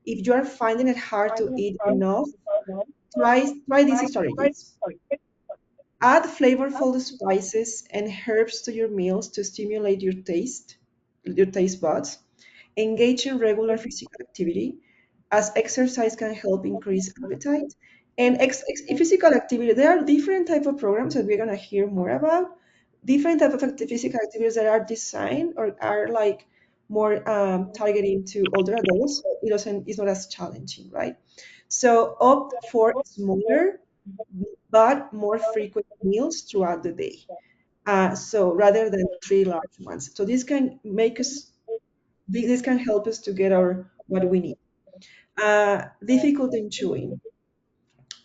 If you are finding it hard to eat enough, try these strategies. Add flavorful spices and herbs to your meals to stimulate your taste buds. Engage in regular physical activity, as exercise can help increase appetite. And physical activity, there are different type of programs that we're gonna hear more about. Different type of physical activities that are designed or are like more targeting to older adults. It's not as challenging, right? So opt for smaller but more frequent meals throughout the day. So rather than three large ones. So this can help us to get our what we need. Difficult in chewing.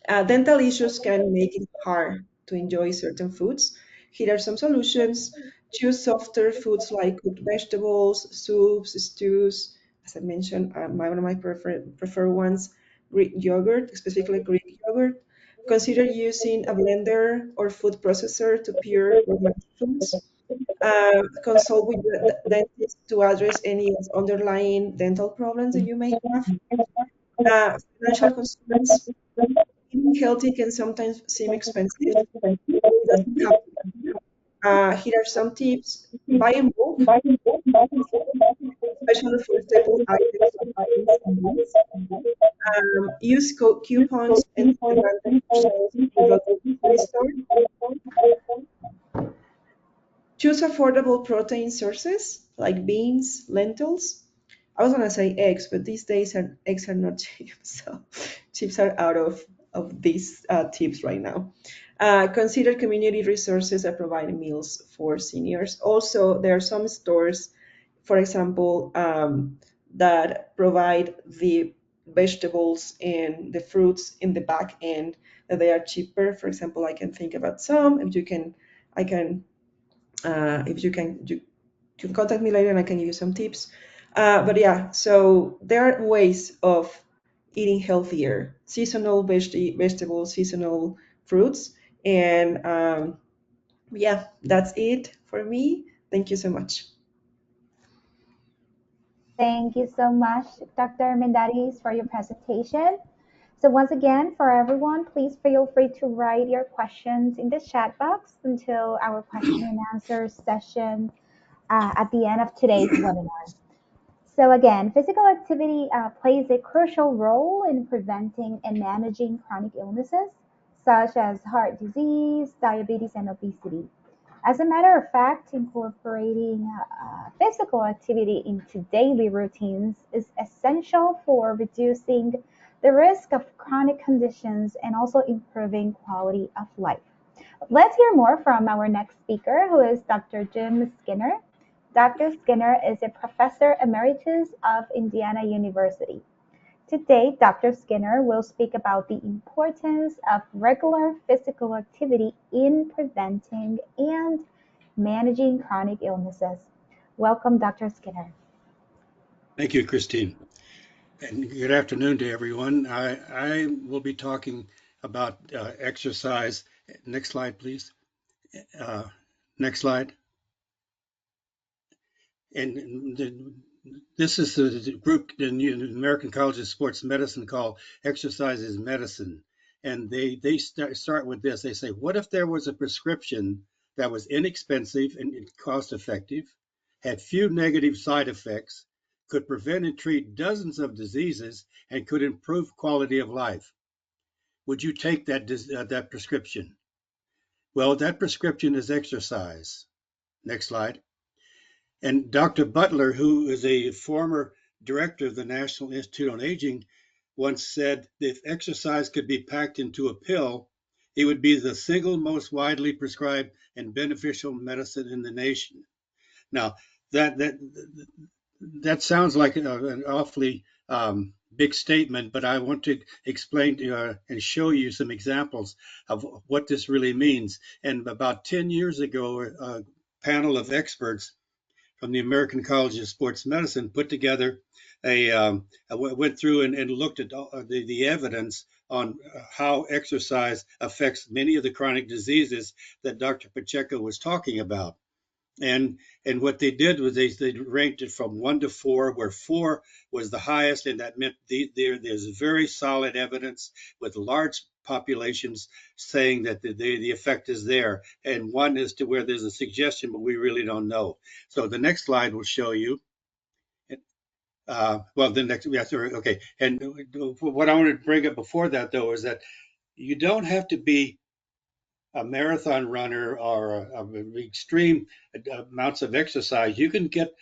Dental issues can make it hard to enjoy certain foods. Here are some solutions. Choose softer foods like cooked vegetables, soups, stews. As I mentioned, one of my preferred ones, Greek yogurt, specifically Greek yogurt. Consider using a blender or food processor to pure gourmet foods. Consult with the dentist to address any underlying dental problems that you may have. Financial concerns. Eating healthy can sometimes seem expensive, but it doesn't have to be. Here are some tips. Buy in bulk, especially for staple items like beans and meats. Use coupons and take advantage of sales in local grocery stores. Choose affordable protein sources like beans, lentils. I was gonna say eggs, but these days eggs are not cheap, so chips are out of these tips right now. Consider community resources that provide meals for seniors. Also, there are some stores, for example, that provide the vegetables and the fruits in the back end that they are cheaper. For example, I can think about some. I can if you can contact me later and I can give you some tips. But yeah, so there are ways of eating healthier, seasonal vegetables, seasonal fruits, and yeah, that's it for me. Thank you so much. Thank you so much, Dr. Armendariz, for your presentation. So once again, for everyone, please feel free to write your questions in the chat box until our question and answer session at the end of today's webinar. So again, physical activity plays a crucial role in preventing and managing chronic illnesses such as heart disease, diabetes, and obesity. As a matter of fact, incorporating physical activity into daily routines is essential for reducing the risk of chronic conditions and also improving quality of life. Let's hear more from our next speaker, who is Dr. Jim Skinner. Dr. Skinner is a professor emeritus of Indiana University. Today, Dr. Skinner will speak about the importance of regular physical activity in preventing and managing chronic illnesses. Welcome, Dr. Skinner. Thank you, Christine. And good afternoon to everyone. I will be talking about exercise. Next slide, please. Uh, Next slide. And this is the group in the American College of Sports Medicine called Exercise is Medicine. And they start with this. They say, what if there was a prescription that was inexpensive and cost effective, had few negative side effects, could prevent and treat dozens of diseases, and could improve quality of life? Would you take that prescription? Well, that prescription is exercise. Next slide. And Dr. Butler, who is a former director of the National Institute on Aging, once said if exercise could be packed into a pill, it would be the single most widely prescribed and beneficial medicine in the nation. Now, that sounds like an awfully big statement, but I want to explain and show you some examples of what this really means. And about 10 years ago, a panel of experts from the American College of Sports Medicine put together went through and looked at the evidence on how exercise affects many of the chronic diseases that Dr. Pacheco was talking about. And what they did was they ranked it from 1 to 4, where 4 was the highest, and that meant there's very solid evidence with large populations saying that the effect is there. And 1 is to where there's a suggestion, but we really don't know. So the next slide will show you. Well, the next, yeah, sorry, okay. And what I wanted to bring up before that, though, is that you don't have to be a marathon runner or extreme amounts of exercise. You can get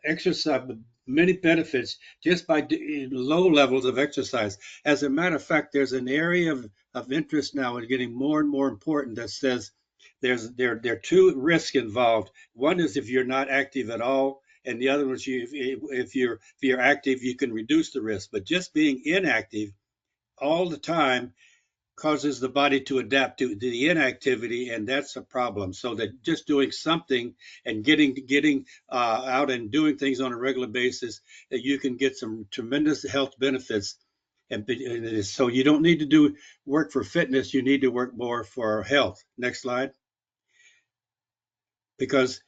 exercise, many benefits just by low levels of exercise. As a matter of fact, there's an area of interest now and getting more and more important that says there are 2 risks involved. One is if you're not active at all, and the other one is if you're active, you can reduce the risk. But just being inactive all the time causes the body to adapt to the inactivity, and that's a problem. So that just doing something and getting out and doing things on a regular basis, that you can get some tremendous health benefits. And so you don't need to do work for fitness, you need to work more for health. Next slide. Because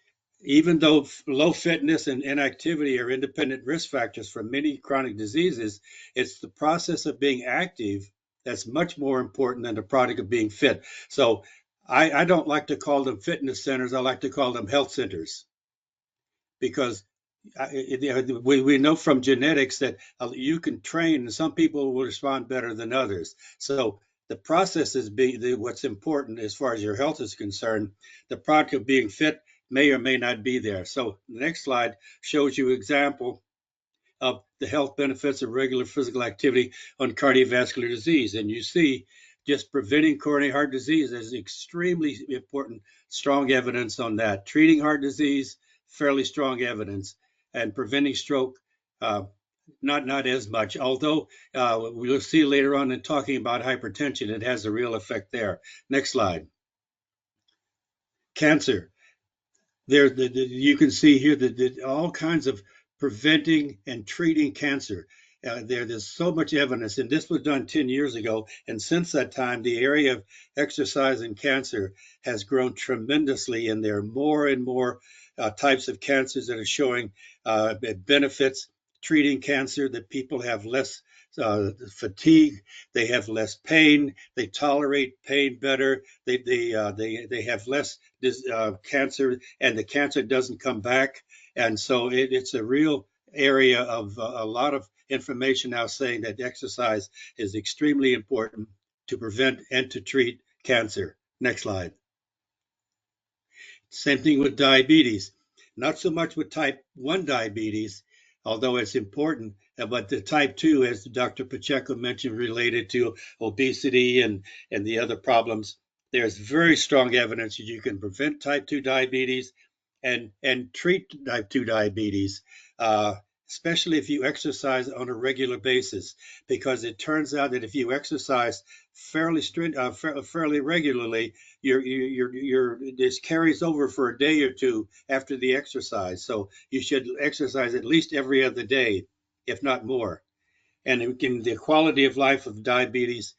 even though low fitness and inactivity are independent risk factors for many chronic diseases, it's the process of being active that's much more important than the product of being fit. So I don't like to call them fitness centers. I like to call them health centers, because we know from genetics that you can train, and some people will respond better than others. So the process is what's important as far as your health is concerned. The product of being fit may or may not be there. So the next slide shows you an example of the health benefits of regular physical activity on cardiovascular disease. And you see just preventing coronary heart disease is extremely important, strong evidence on that. Treating heart disease, fairly strong evidence. And preventing stroke, not as much, although we'll see later on in talking about hypertension, it has a real effect there. Next slide. Cancer. You can see here that all kinds of preventing and treating cancer. There's so much evidence, and this was done 10 years ago. And since that time, the area of exercise and cancer has grown tremendously, and there are more and more types of cancers that are showing benefits. Treating cancer, that people have less fatigue, they have less pain, they tolerate pain better, they have less cancer, and the cancer doesn't come back. And so it's a real area of a lot of information now saying that exercise is extremely important to prevent and to treat cancer. Next slide. Same thing with diabetes. Not so much with type 1 diabetes, although it's important, but the type 2, as Dr. Pacheco mentioned, related to obesity and the other problems. There's very strong evidence that you can prevent type 2 diabetes and treat type 2 diabetes, especially if you exercise on a regular basis, because it turns out that if you exercise fairly regularly, this carries over for a day or two after the exercise. So you should exercise at least every other day, if not more. And the quality of life of diabetes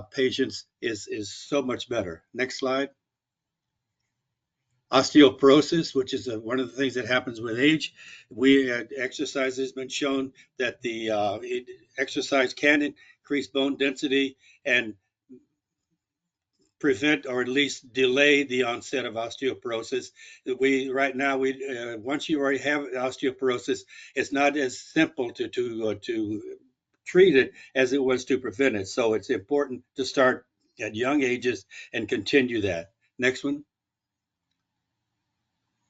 patients is so much better. Next slide. Osteoporosis, which is one of the things that happens with age. Exercise has been shown that the exercise can increase bone density and prevent or at least delay the onset of osteoporosis. Right now, once you already have osteoporosis, it's not as simple to treat it as it was to prevent it. So it's important to start at young ages and continue that. Next one.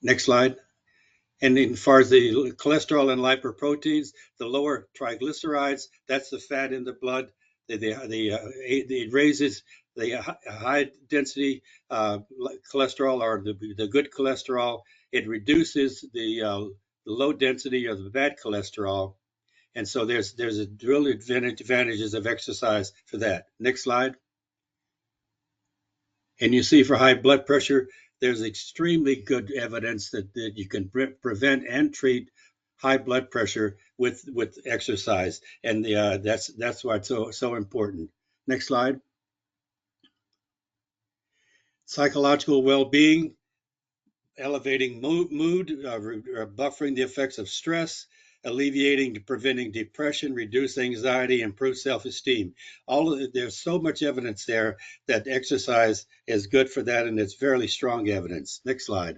Next slide. And as far as the cholesterol and lipoproteins, the lower triglycerides, that's the fat in the blood. It raises the high density cholesterol, or the good cholesterol. It reduces the low density of the bad cholesterol. And so there's a real advantages of exercise for that. Next slide. And you see for high blood pressure, there's extremely good evidence that you can prevent and treat high blood pressure with exercise, and that's why it's so important. Next slide. Psychological well-being, elevating mood, buffering the effects of stress, alleviating, preventing depression, reduce anxiety, improve self-esteem. There's so much evidence there that exercise is good for that, and it's fairly strong evidence. Next slide.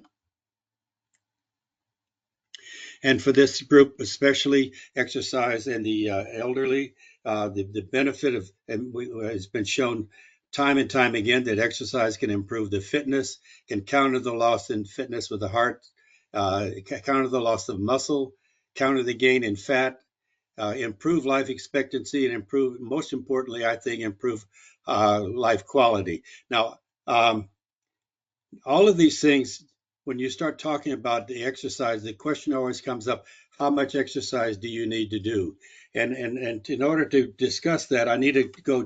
And for this group, especially exercise in the elderly, the benefit of, and has been shown time and time again that exercise can improve the fitness, can counter the loss in fitness with the heart, counter the loss of muscle, counter the gain in fat, improve life expectancy, and improve, most importantly, I think, improve life quality. Now, all of these things, when you start talking about the exercise, the question always comes up, how much exercise do you need to do? And in order to discuss that, I need to go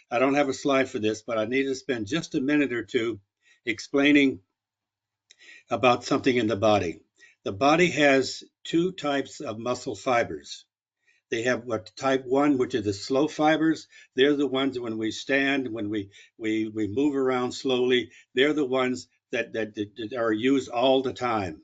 I don't have a slide for this, but I need to spend just a minute or two explaining about something in the body. The body has two types of muscle fibers. They have what type 1, which are the slow fibers. They're the ones when we stand, when we move around slowly, they're the ones that are used all the time.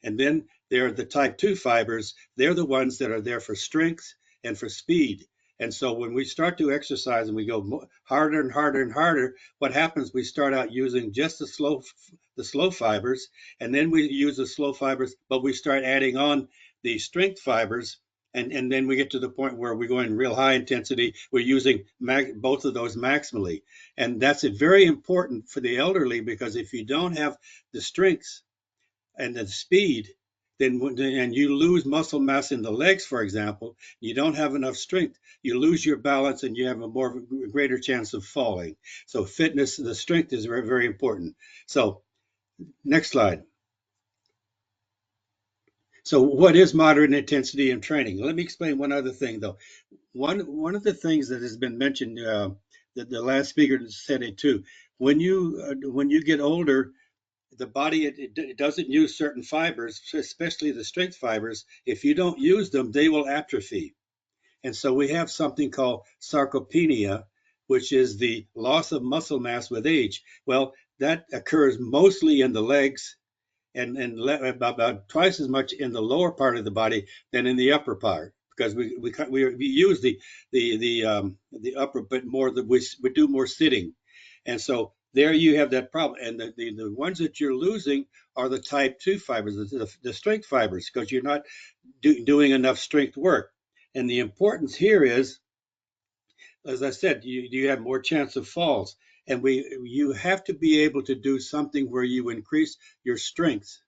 And then there are the type 2 fibers. They're the ones that are there for strength and for speed. And so when we start to exercise and we go harder and harder and harder, what happens? We start out using just the slow fibers, and then we use the slow fibers, but we start adding on the strength fibers. And then we get to the point where we're going real high intensity. We're using both of those maximally. And that's very important for the elderly, because if you don't have the strength and the speed, and you lose muscle mass in the legs, for example, you don't have enough strength, you lose your balance and you have a greater chance of falling. So fitness, the strength is very, very important. So next slide. So what is moderate intensity in training? Let me explain one other thing, though. One of the things that has been mentioned, that the last speaker said it too. When you get older, the body it doesn't use certain fibers, especially the strength fibers. If you don't use them, they will atrophy. And so we have something called sarcopenia, which is the loss of muscle mass with age. Well, that occurs mostly in the legs, and about twice as much in the lower part of the body than in the upper part, because we use the upper, but more we do more sitting, and so there you have that problem. And the ones that you're losing are the type 2 fibers, the strength fibers, because you're not doing enough strength work. And the importance here is, as I said, you have more chance of falls, and you have to be able to do something where you increase your strength.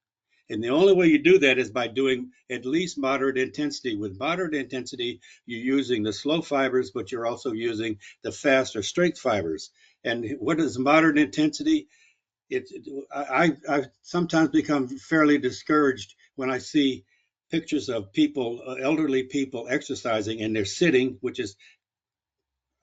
And the only way you do that is by doing at least moderate intensity. With moderate intensity, you're using the slow fibers, but you're also using the faster strength fibers. And what is moderate intensity? I sometimes become fairly discouraged when I see pictures of people, elderly people exercising, and they're sitting, which is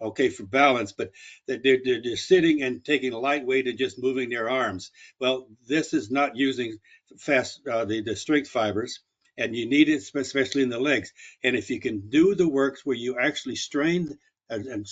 okay for balance, but they're sitting and taking a light weight and just moving their arms. Well, this is not using the strength fibers, and you need it especially in the legs. And if you can do the works where you actually strain and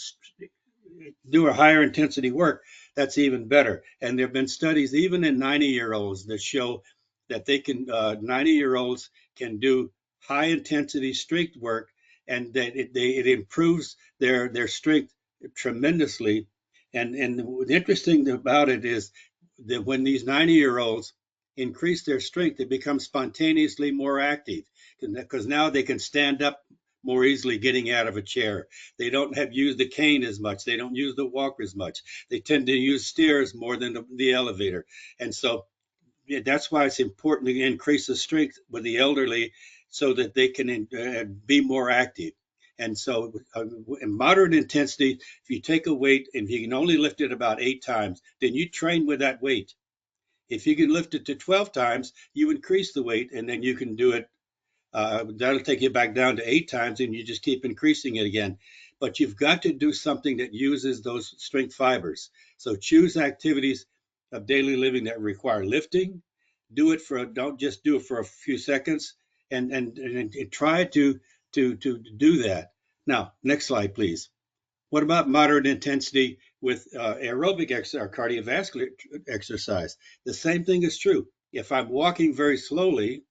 do a higher intensity work, that's even better. And there have been studies even in 90-year-olds that show that 90-year-olds can do high intensity strength work, and that it improves their strength tremendously. And the interesting about it is that when these 90-year-olds increase their strength, they become spontaneously more active, because now they can stand up more easily getting out of a chair. They don't have used the cane as much. They don't use the walker as much. They tend to use stairs more than the elevator. And so that's why it's important to increase the strength with the elderly, so that they can be more active. And so in moderate intensity, if you take a weight and you can only lift it about 8 times, then you train with that weight. If you can lift it to 12 times, you increase the weight, and then you can do it. That'll take you back down to 8 times, and you just keep increasing it again. But you've got to do something that uses those strength fibers. So choose activities of daily living that require lifting. Don't just do it for a few seconds, and try to do that. Now, next slide, please. What about moderate intensity with aerobic or cardiovascular exercise? The same thing is true. If I'm walking very slowly,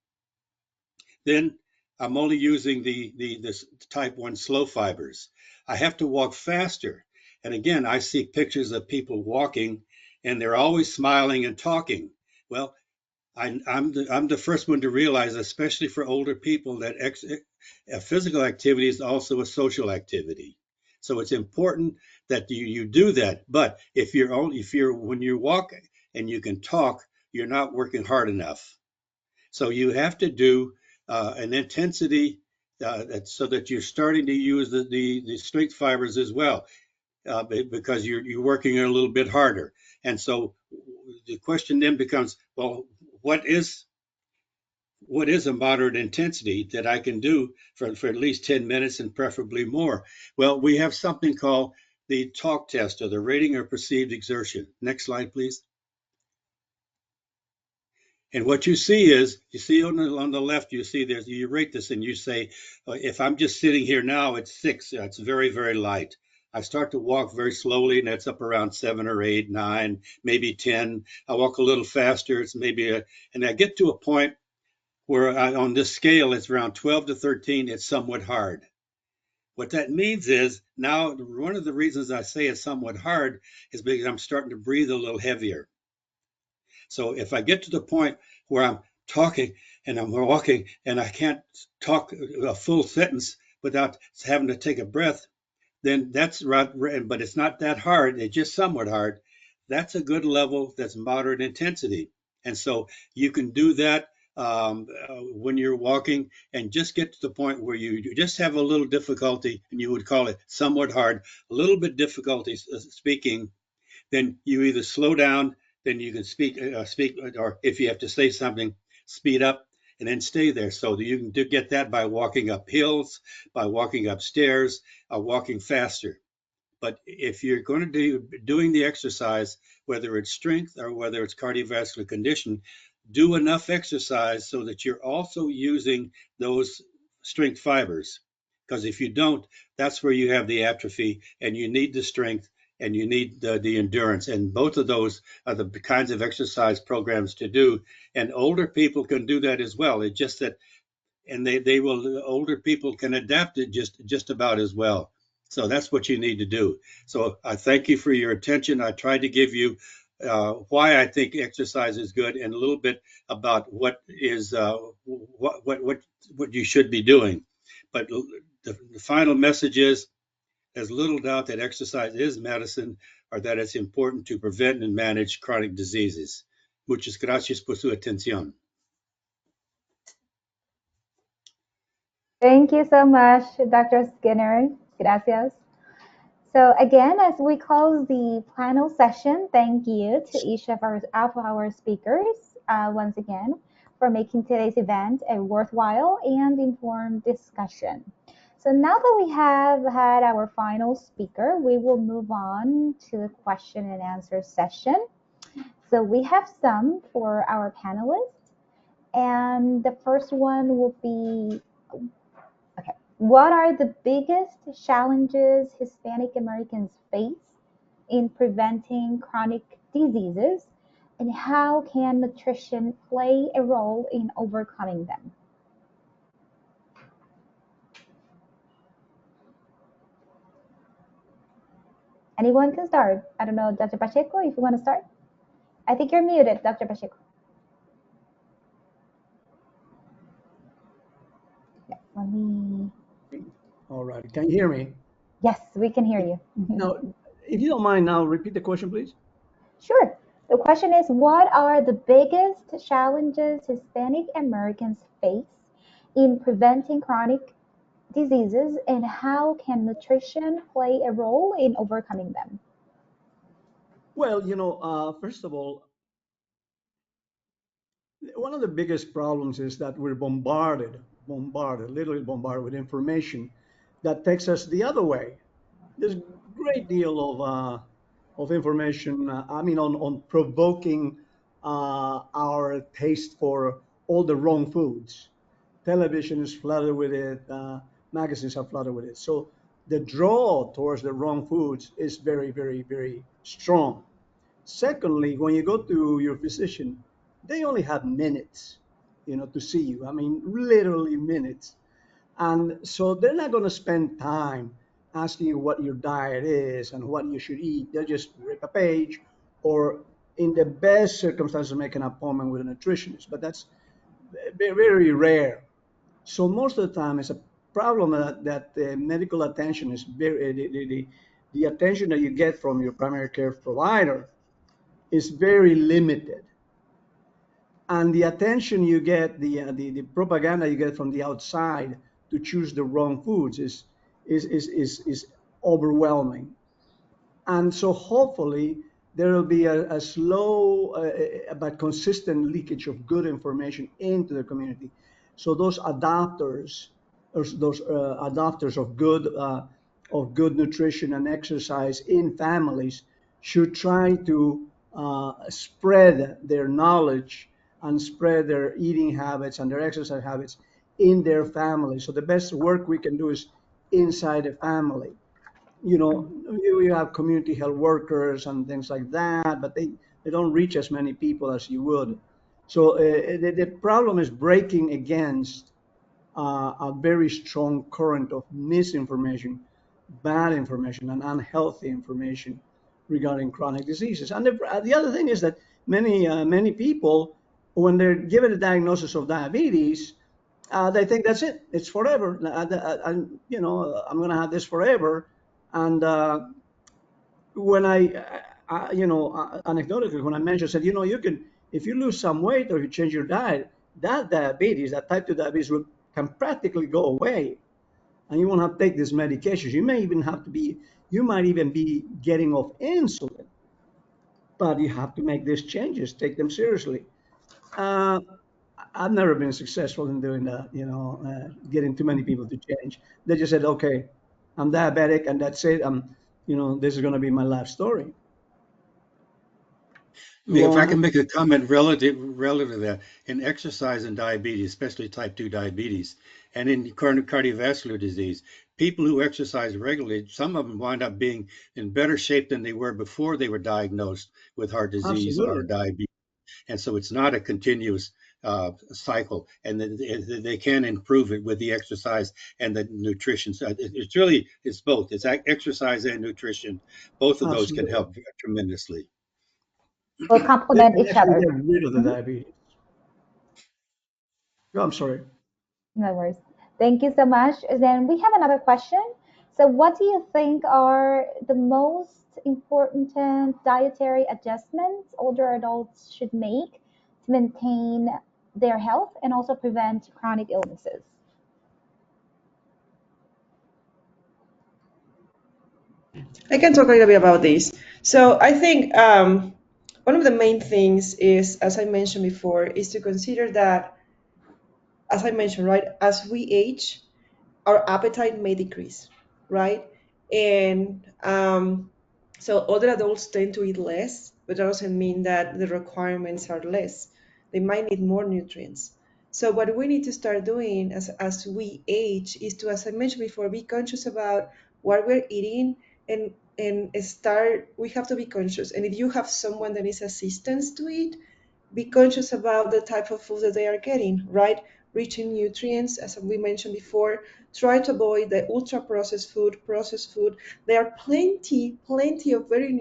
then I'm only using this type 1 slow fibers. I have to walk faster. And again, I see pictures of people walking and they're always smiling and talking. Well, I'm the first one to realize, especially for older people, that physical activity is also a social activity. So it's important that you do that. But if when you walk and you can talk, you're not working hard enough. So you have to do an intensity so that you're starting to use the strength fibers as well, because you're working a little bit harder. And so the question then becomes, well, what is a moderate intensity that I can do for at least 10 minutes and preferably more? Well, we have something called the talk test, or the rating of perceived exertion. Next slide, please. And what you see on the left, you rate this and you say, if I'm just sitting here now, it's 6. It's very, very light. I start to walk very slowly, and that's up around 7 or 8, 9, maybe 10. I walk a little faster. It's and I get to a point where on this scale, it's around 12 to 13. It's somewhat hard. What that means is, now one of the reasons I say it's somewhat hard is because I'm starting to breathe a little heavier. So if I get to the point where I'm talking and I'm walking and I can't talk a full sentence without having to take a breath, then that's right. But it's not that hard. It's just somewhat hard. That's a good level. That's moderate intensity. And so you can do that when you're walking, and just get to the point where you just have a little difficulty, and you would call it somewhat hard, a little bit difficulty speaking. Then you either slow down, then you can speak, or if you have to say something, speed up and then stay there. So you can get that by walking up hills, by walking upstairs, walking faster. But if you're going to be doing the exercise, whether it's strength or whether it's cardiovascular condition, do enough exercise so that you're also using those strength fibers. Because if you don't, that's where you have the atrophy, and you need the strength and you need the endurance. And both of those are the kinds of exercise programs to do. And older people can do that as well. It's just that, and older people can adapt it just about as well. So that's what you need to do. So I thank you for your attention. I tried to give you why I think exercise is good, and a little bit about what you should be doing. But the final message is, there's little doubt that exercise is medicine, or that it's important to prevent and manage chronic diseases. Muchas gracias por su atención. Thank you so much, Dr. Skinner. Gracias. So again, as we close the panel session, thank you to each of our speakers once again for making today's event a worthwhile and informed discussion. So now that we have had our final speaker, we will move on to the question and answer session. So we have some for our panelists, and the first one will be, okay, what are the biggest challenges Hispanic Americans face in preventing chronic diseases, and how can nutrition play a role in overcoming them? Anyone can start. I don't know, Dr. Pacheco, if you want to start. I think you're muted, Dr. Pacheco. Yeah, let me. All right. Can you hear me? Yes, we can hear you. Now, if you don't mind, now repeat the question, please. Sure. The question is, what are the biggest challenges Hispanic Americans face in preventing chronic diseases, and how can nutrition play a role in overcoming them? Well, first of all, one of the biggest problems is that we're literally bombarded with information that takes us the other way. There's a great deal of of information. On provoking our taste for all the wrong foods. Television is flooded with it. Magazines are flooded with it. So the draw towards the wrong foods is very, very, very strong. Secondly, when you go to your physician, they only have minutes, to see you. I mean, literally minutes. And so they're not going to spend time asking you what your diet is and what you should eat. They'll just rip a page or, in the best circumstances, make an appointment with a nutritionist. But that's very rare. So most of the time, it's a problem that medical attention is very, the attention that you get from your primary care provider is very limited, and the attention you get, the propaganda you get from the outside to choose the wrong foods is overwhelming. And so hopefully there will be a slow but consistent leakage of good information into the community. So those adopters, of good nutrition and exercise in families should try to spread their knowledge and spread their eating habits and their exercise habits in their family. So the best work we can do is inside the family. You have community health workers and things like that, but they don't reach as many people as you would. So the problem is breaking against a very strong current of misinformation, bad information, and unhealthy information regarding chronic diseases. And the other thing is that many people, when they're given a diagnosis of diabetes, they think that's it. It's forever. I'm going to have this forever. And when anecdotally, when I mentioned, said, you can, if you lose some weight or you change your diet, that diabetes, that type 2 diabetes can practically go away. And you won't have to take these medications. You might even be getting off insulin, but you have to make these changes, take them seriously. Uh, I've never been successful in doing that, getting too many people to change. They just said, okay, I'm diabetic and that's it. This is going to be my life story. Go If I on. can make a comment relative to that, in exercise and diabetes, especially type 2 diabetes, and in cardiovascular disease, people who exercise regularly, some of them wind up being in better shape than they were before they were diagnosed with heart disease or Absolutely. diabetes. And so it's not a continuous cycle, and they can improve it with the exercise and the nutrition. So it's both. It's exercise and nutrition. Both of those can Absolutely. help tremendously. Will They complement can each actually other. get rid of the Mhm. diabetes. Oh, I'm sorry. No worries. Thank you so much. Then we have another question. So, what do you think are the most important dietary adjustments older adults should make to maintain their health and also prevent chronic illnesses? I can talk a little bit about this. So I think one of the main things is, as I mentioned before, is to consider that, as I mentioned, right, as we age, our appetite may decrease, right? And so older adults tend to eat less, but that doesn't mean that the requirements are less. They might need more nutrients. So what we need to start doing as we age is to, as I mentioned before, be conscious about what we're eating and start. We have to be conscious. And if you have someone that needs assistance to eat, be conscious about the type of food that they are getting, right? Rich in nutrients, as we mentioned before. Try to avoid the ultra processed food, processed food. There are plenty of very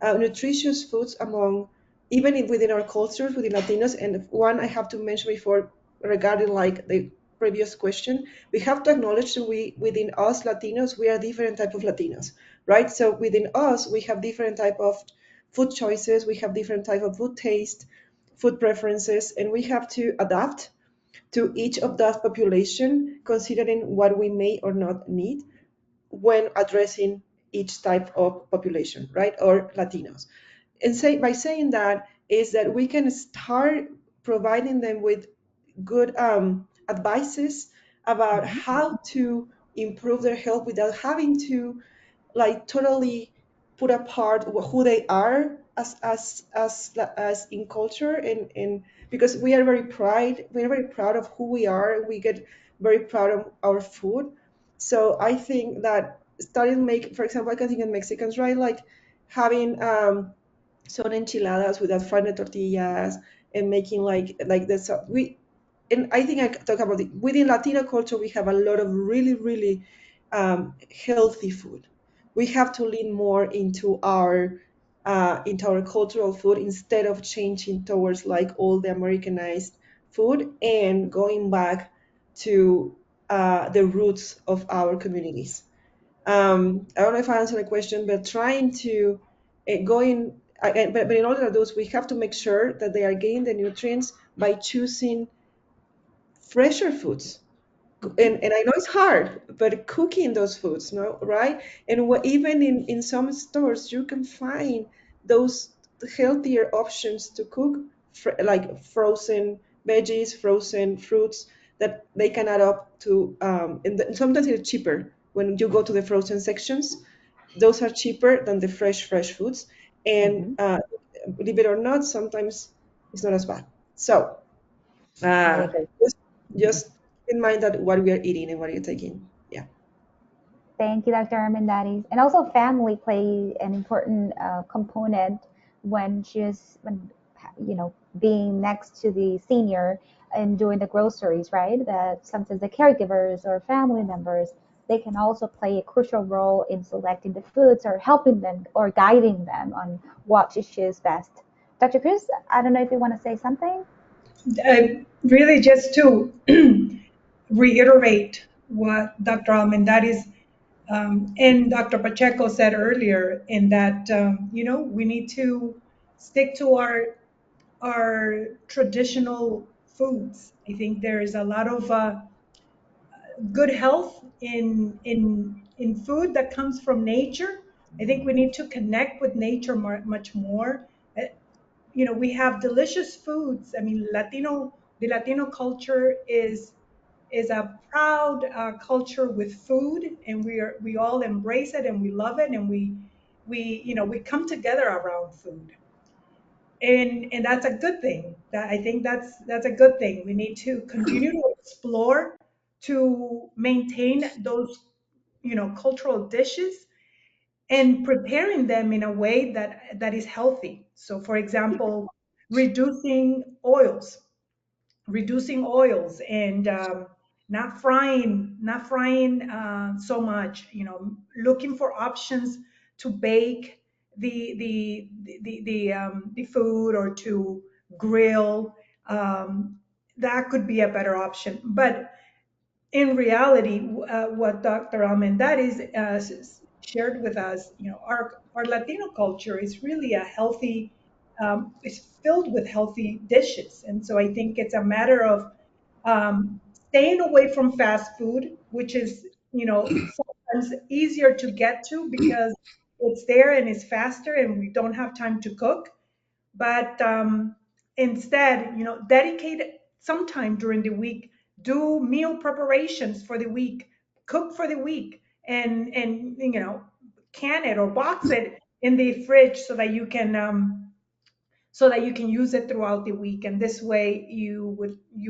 nutritious foods among, even within our cultures, within Latinos. And one I have to mention before regarding like the previous question, we have to acknowledge that within us Latinos, we are different type of Latinos, right? So within us, we have different type of food choices, we have different type of food taste, food preferences, and we have to adapt to each of that population, considering what we may or not need when addressing each type of population, right? Or Latinos. And by saying that is that we can start providing them with good advices about how to improve their health without having to like totally put apart who they are as in culture, and because we're very proud of who we are, and we get very proud of our food. So I think that starting make, for example, I can think of Mexicans, right? Like having some enchiladas with that fried tortillas, and making like this. We and I think I talk about it. Within Latino culture, we have a lot of really, really healthy food. We have to lean more into our cultural food instead of changing towards like all the Americanized food and going back to the roots of our communities. I don't know if I answered the question, but trying to going, but in order to do this, we have to make sure that they are getting the nutrients by choosing fresher foods. And I know it's hard, but cooking those foods, no, right? And even in some stores, you can find those healthier options to cook, like frozen veggies, frozen fruits that they can add up to, and sometimes it's cheaper when you go to the frozen sections. Those are cheaper than the fresh foods, and Hmm. believe it or not, sometimes it's not as bad. So I uh, agree. just just keep in mind that what we are eating and what you're taking. Yeah. Thank you, Dr. Armendariz. And also, family play an important component when being next to the senior and doing the groceries, right? That sometimes the caregivers or family members, they can also play a crucial role in selecting the foods or helping them or guiding them on what to choose best. Dr. Cruz, I don't know if you want to say something. Really, just to reiterate what Dr. Almendaris and Dr. Pacheco said earlier, in that we need to stick to our traditional foods. I think there is a lot of good health in food that comes from nature. I think we need to connect with nature much more. Uh, we have delicious foods. I mean, the Latino culture is a proud culture with food, and we all embrace it and we love it, and we come together around food, and that's a good thing. That I think that's a good thing. We need to continue to explore to maintain those cultural dishes and preparing them in a way that is healthy. So, for example, reducing oils and not frying so much, looking for options to bake the food, or to grill. That could be a better option, but in reality, what Dr. Almendares shared with us, our Latino culture is really a healthy, is filled with healthy dishes. And so I think it's a matter of staying away from fast food, which is, sometimes easier to get to because it's there and it's faster and we don't have time to cook. But instead, dedicate some time during the week, do meal preparations for the week, cook for the week, and can it or box it in the fridge so that you can use it throughout the week. And this way you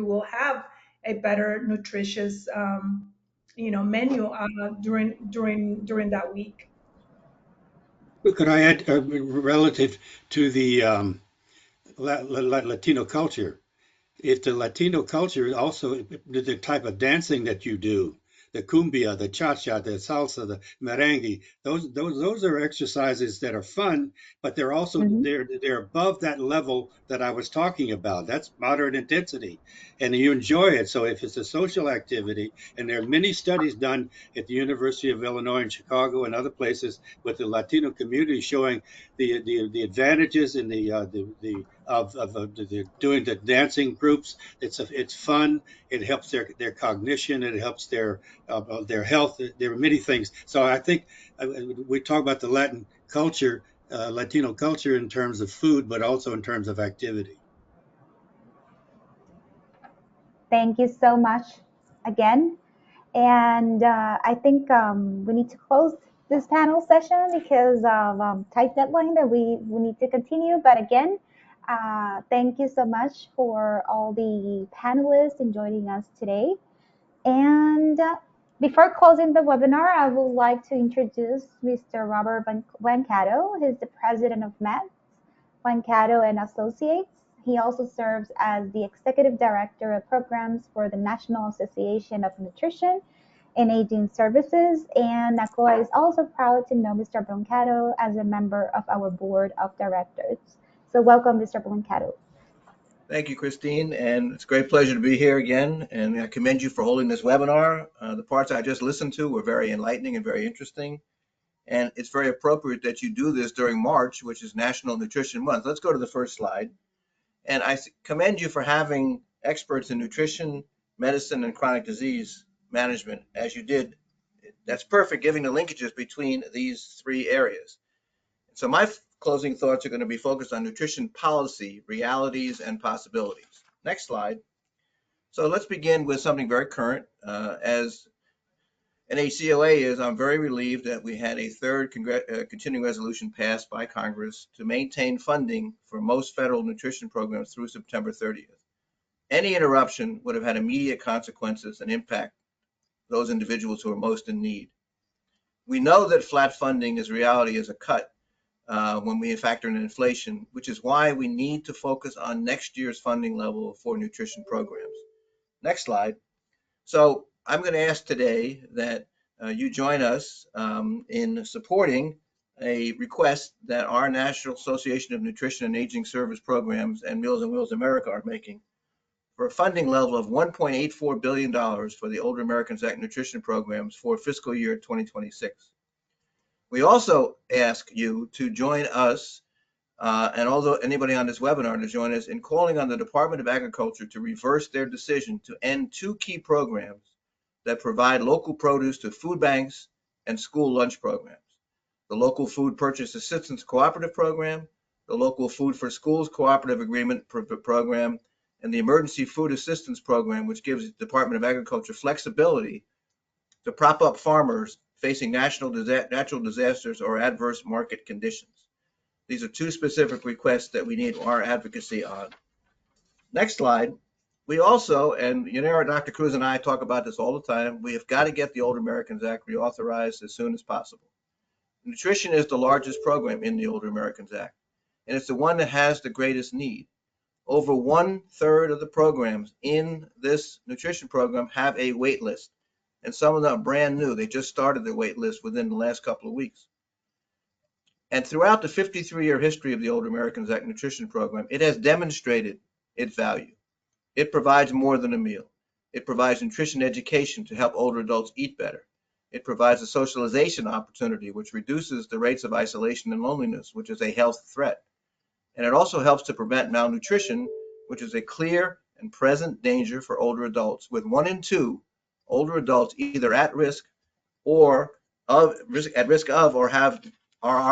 will have a better nutritious menu during that week. Could I add, relative to the Latino culture? If the Latino culture also the type of dancing that you do, the cumbia, the cha-cha, the salsa, the merengue, those are exercises that are fun, but they're also Hmm. they're above that level that I was talking about. That's moderate intensity, and you enjoy it. So if it's a social activity, and there are many studies done at the University of Illinois in Chicago and other places with the Latino community showing the advantages and the of the doing the dancing groups. It's fun. It helps their cognition. It helps their health. There are many things. So I think we talk about the Latin culture, Latino culture in terms of food, but also in terms of activity. Thank you so much again. And I think we need to close this panel session because of tight deadline that we need to continue. But again, thank you so much for all the panelists in joining us today. And before closing the webinar, I would like to introduce Mr. Robert Blancato. He's the president of MET, Blancato and Associates. He also serves as the executive director of programs for the National Association of Nutrition and Aging Services. And NACOA is also proud to know Mr. Blancato as a member of our board of directors. So welcome, Mr. Blancato. Thank you, Christine, and it's a great pleasure to be here again, and I commend you for holding this webinar. The parts I just listened to were very enlightening and very interesting, and it's very appropriate that you do this during March, which is National Nutrition Month. Let's go to the first slide, and I commend you for having experts in nutrition, medicine, and chronic disease management, as you did. That's perfect, giving the linkages between these three areas. So my closing thoughts are going to be focused on nutrition policy, realities, and possibilities. Next slide. So let's begin with something very current. As NHCOA is, I'm very relieved that we had a third continuing resolution passed by Congress to maintain funding for most federal nutrition programs through September 30th. Any interruption would have had immediate consequences and impact those individuals who are most in need. We know that flat funding is reality as a cut when we factor in inflation, which is why we need to focus on next year's funding level for nutrition programs. Next slide. So I'm going to ask today that you join us in supporting a request that our National Association of Nutrition and Aging Service Programs and Meals on Wheels America are making for a funding level of $1.84 billion for the Older Americans Act nutrition programs for fiscal year 2026. We also ask you to join us, and although anybody on this webinar to join us in calling on the Department of Agriculture to reverse their decision to end two key programs that provide local produce to food banks and school lunch programs. The Local Food Purchase Assistance Cooperative Program, the Local Food for Schools Cooperative Agreement Program, and the Emergency Food Assistance Program, which gives the Department of Agriculture flexibility to prop up farmers facing natural disasters or adverse market conditions. These are two specific requests that we need our advocacy on. Next slide. We also, and Yanira, Dr. Cruz and I talk about this all the time, we have got to get the Older Americans Act reauthorized as soon as possible. Nutrition is the largest program in the Older Americans Act, and it's the one that has the greatest need. Over 1/3 of the programs in this nutrition program have a wait list, and some of them are brand new. They just started their wait list within the last couple of weeks. And throughout the 53-year history of the Older Americans Act nutrition program, it has demonstrated its value. It provides more than a meal. It provides nutrition education to help older adults eat better. It provides a socialization opportunity, which reduces the rates of isolation and loneliness, which is a health threat. And it also helps to prevent malnutrition, which is a clear and present danger for older adults, with 1 in 2 older adults either at risk or are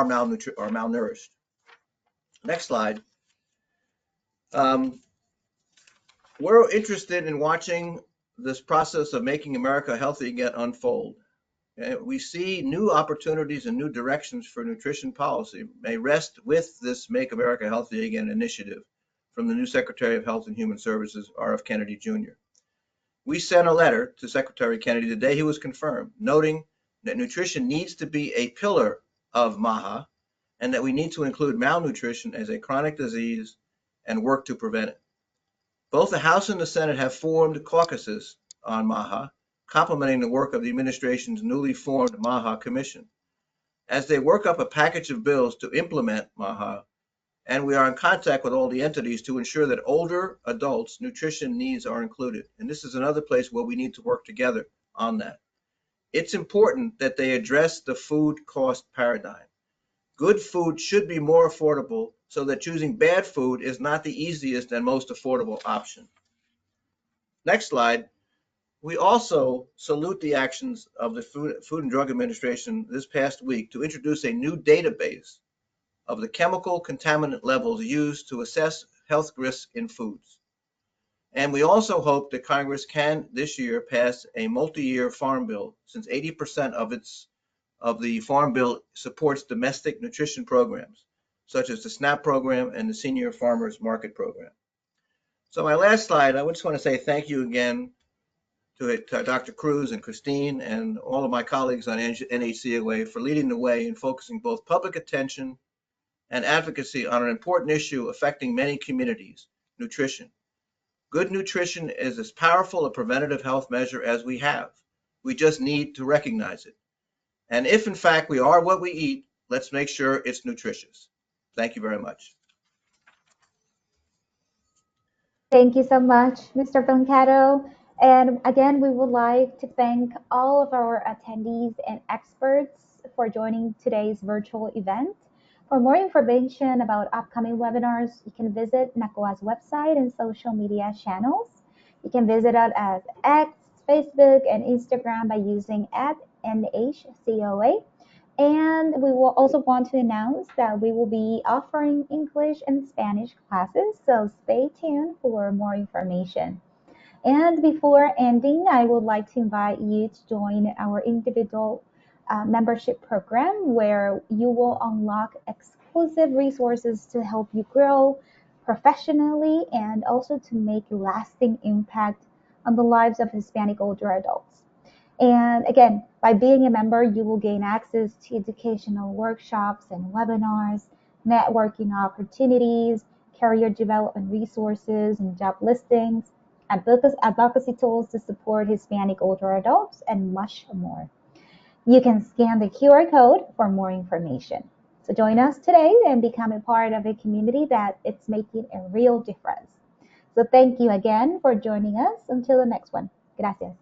malnourished. Next slide. We're interested in watching this process of making America healthy again unfold. We see new opportunities and new directions for nutrition policy may rest with this Make America Healthy Again initiative from the new Secretary of Health and Human Services, R.F. Kennedy Jr. We sent a letter to Secretary Kennedy the day he was confirmed, noting that nutrition needs to be a pillar of MAHA and that we need to include malnutrition as a chronic disease and work to prevent it. Both the House and the Senate have formed caucuses on MAHA, complementing the work of the administration's newly formed MAHA Commission. As they work up a package of bills to implement MAHA, and we are in contact with all the entities to ensure that older adults' nutrition needs are included. And this is another place where we need to work together on that. It's important that they address the food cost paradigm. Good food should be more affordable so that choosing bad food is not the easiest and most affordable option. Next slide. We also salute the actions of the Food and Drug Administration this past week to introduce a new database of the chemical contaminant levels used to assess health risks in foods. And we also hope that Congress can this year pass a multi-year farm bill, since 80% of its of the Farm Bill supports domestic nutrition programs, such as the SNAP program and the Senior Farmers Market program. So my last slide, I just want to say thank you again to Dr. Cruz and Christine and all of my colleagues on NHCOA for leading the way in focusing both public attention and advocacy on an important issue affecting many communities, nutrition. Good nutrition is as powerful a preventative health measure as we have. We just need to recognize it. And if in fact we are what we eat, let's make sure it's nutritious. Thank you very much. Thank you so much, Mr. Blancato. And again, we would like to thank all of our attendees and experts for joining today's virtual event. For more information about upcoming webinars, you can visit NACOA's website and social media channels. You can visit us at X, Facebook, and Instagram by using @NHCOA. And we will also want to announce that we will be offering English and Spanish classes, so stay tuned for more information. And before ending, I would like to invite you to join our individual membership program where you will unlock exclusive resources to help you grow professionally and also to make lasting impact on the lives of Hispanic older adults. And again, by being a member, you will gain access to educational workshops and webinars, networking opportunities, career development resources and job listings, advocacy tools to support Hispanic older adults, and much more. You can scan the QR code for more information. So join us today and become a part of a community that it's making a real difference. So thank you again for joining us. Until the next one. Gracias.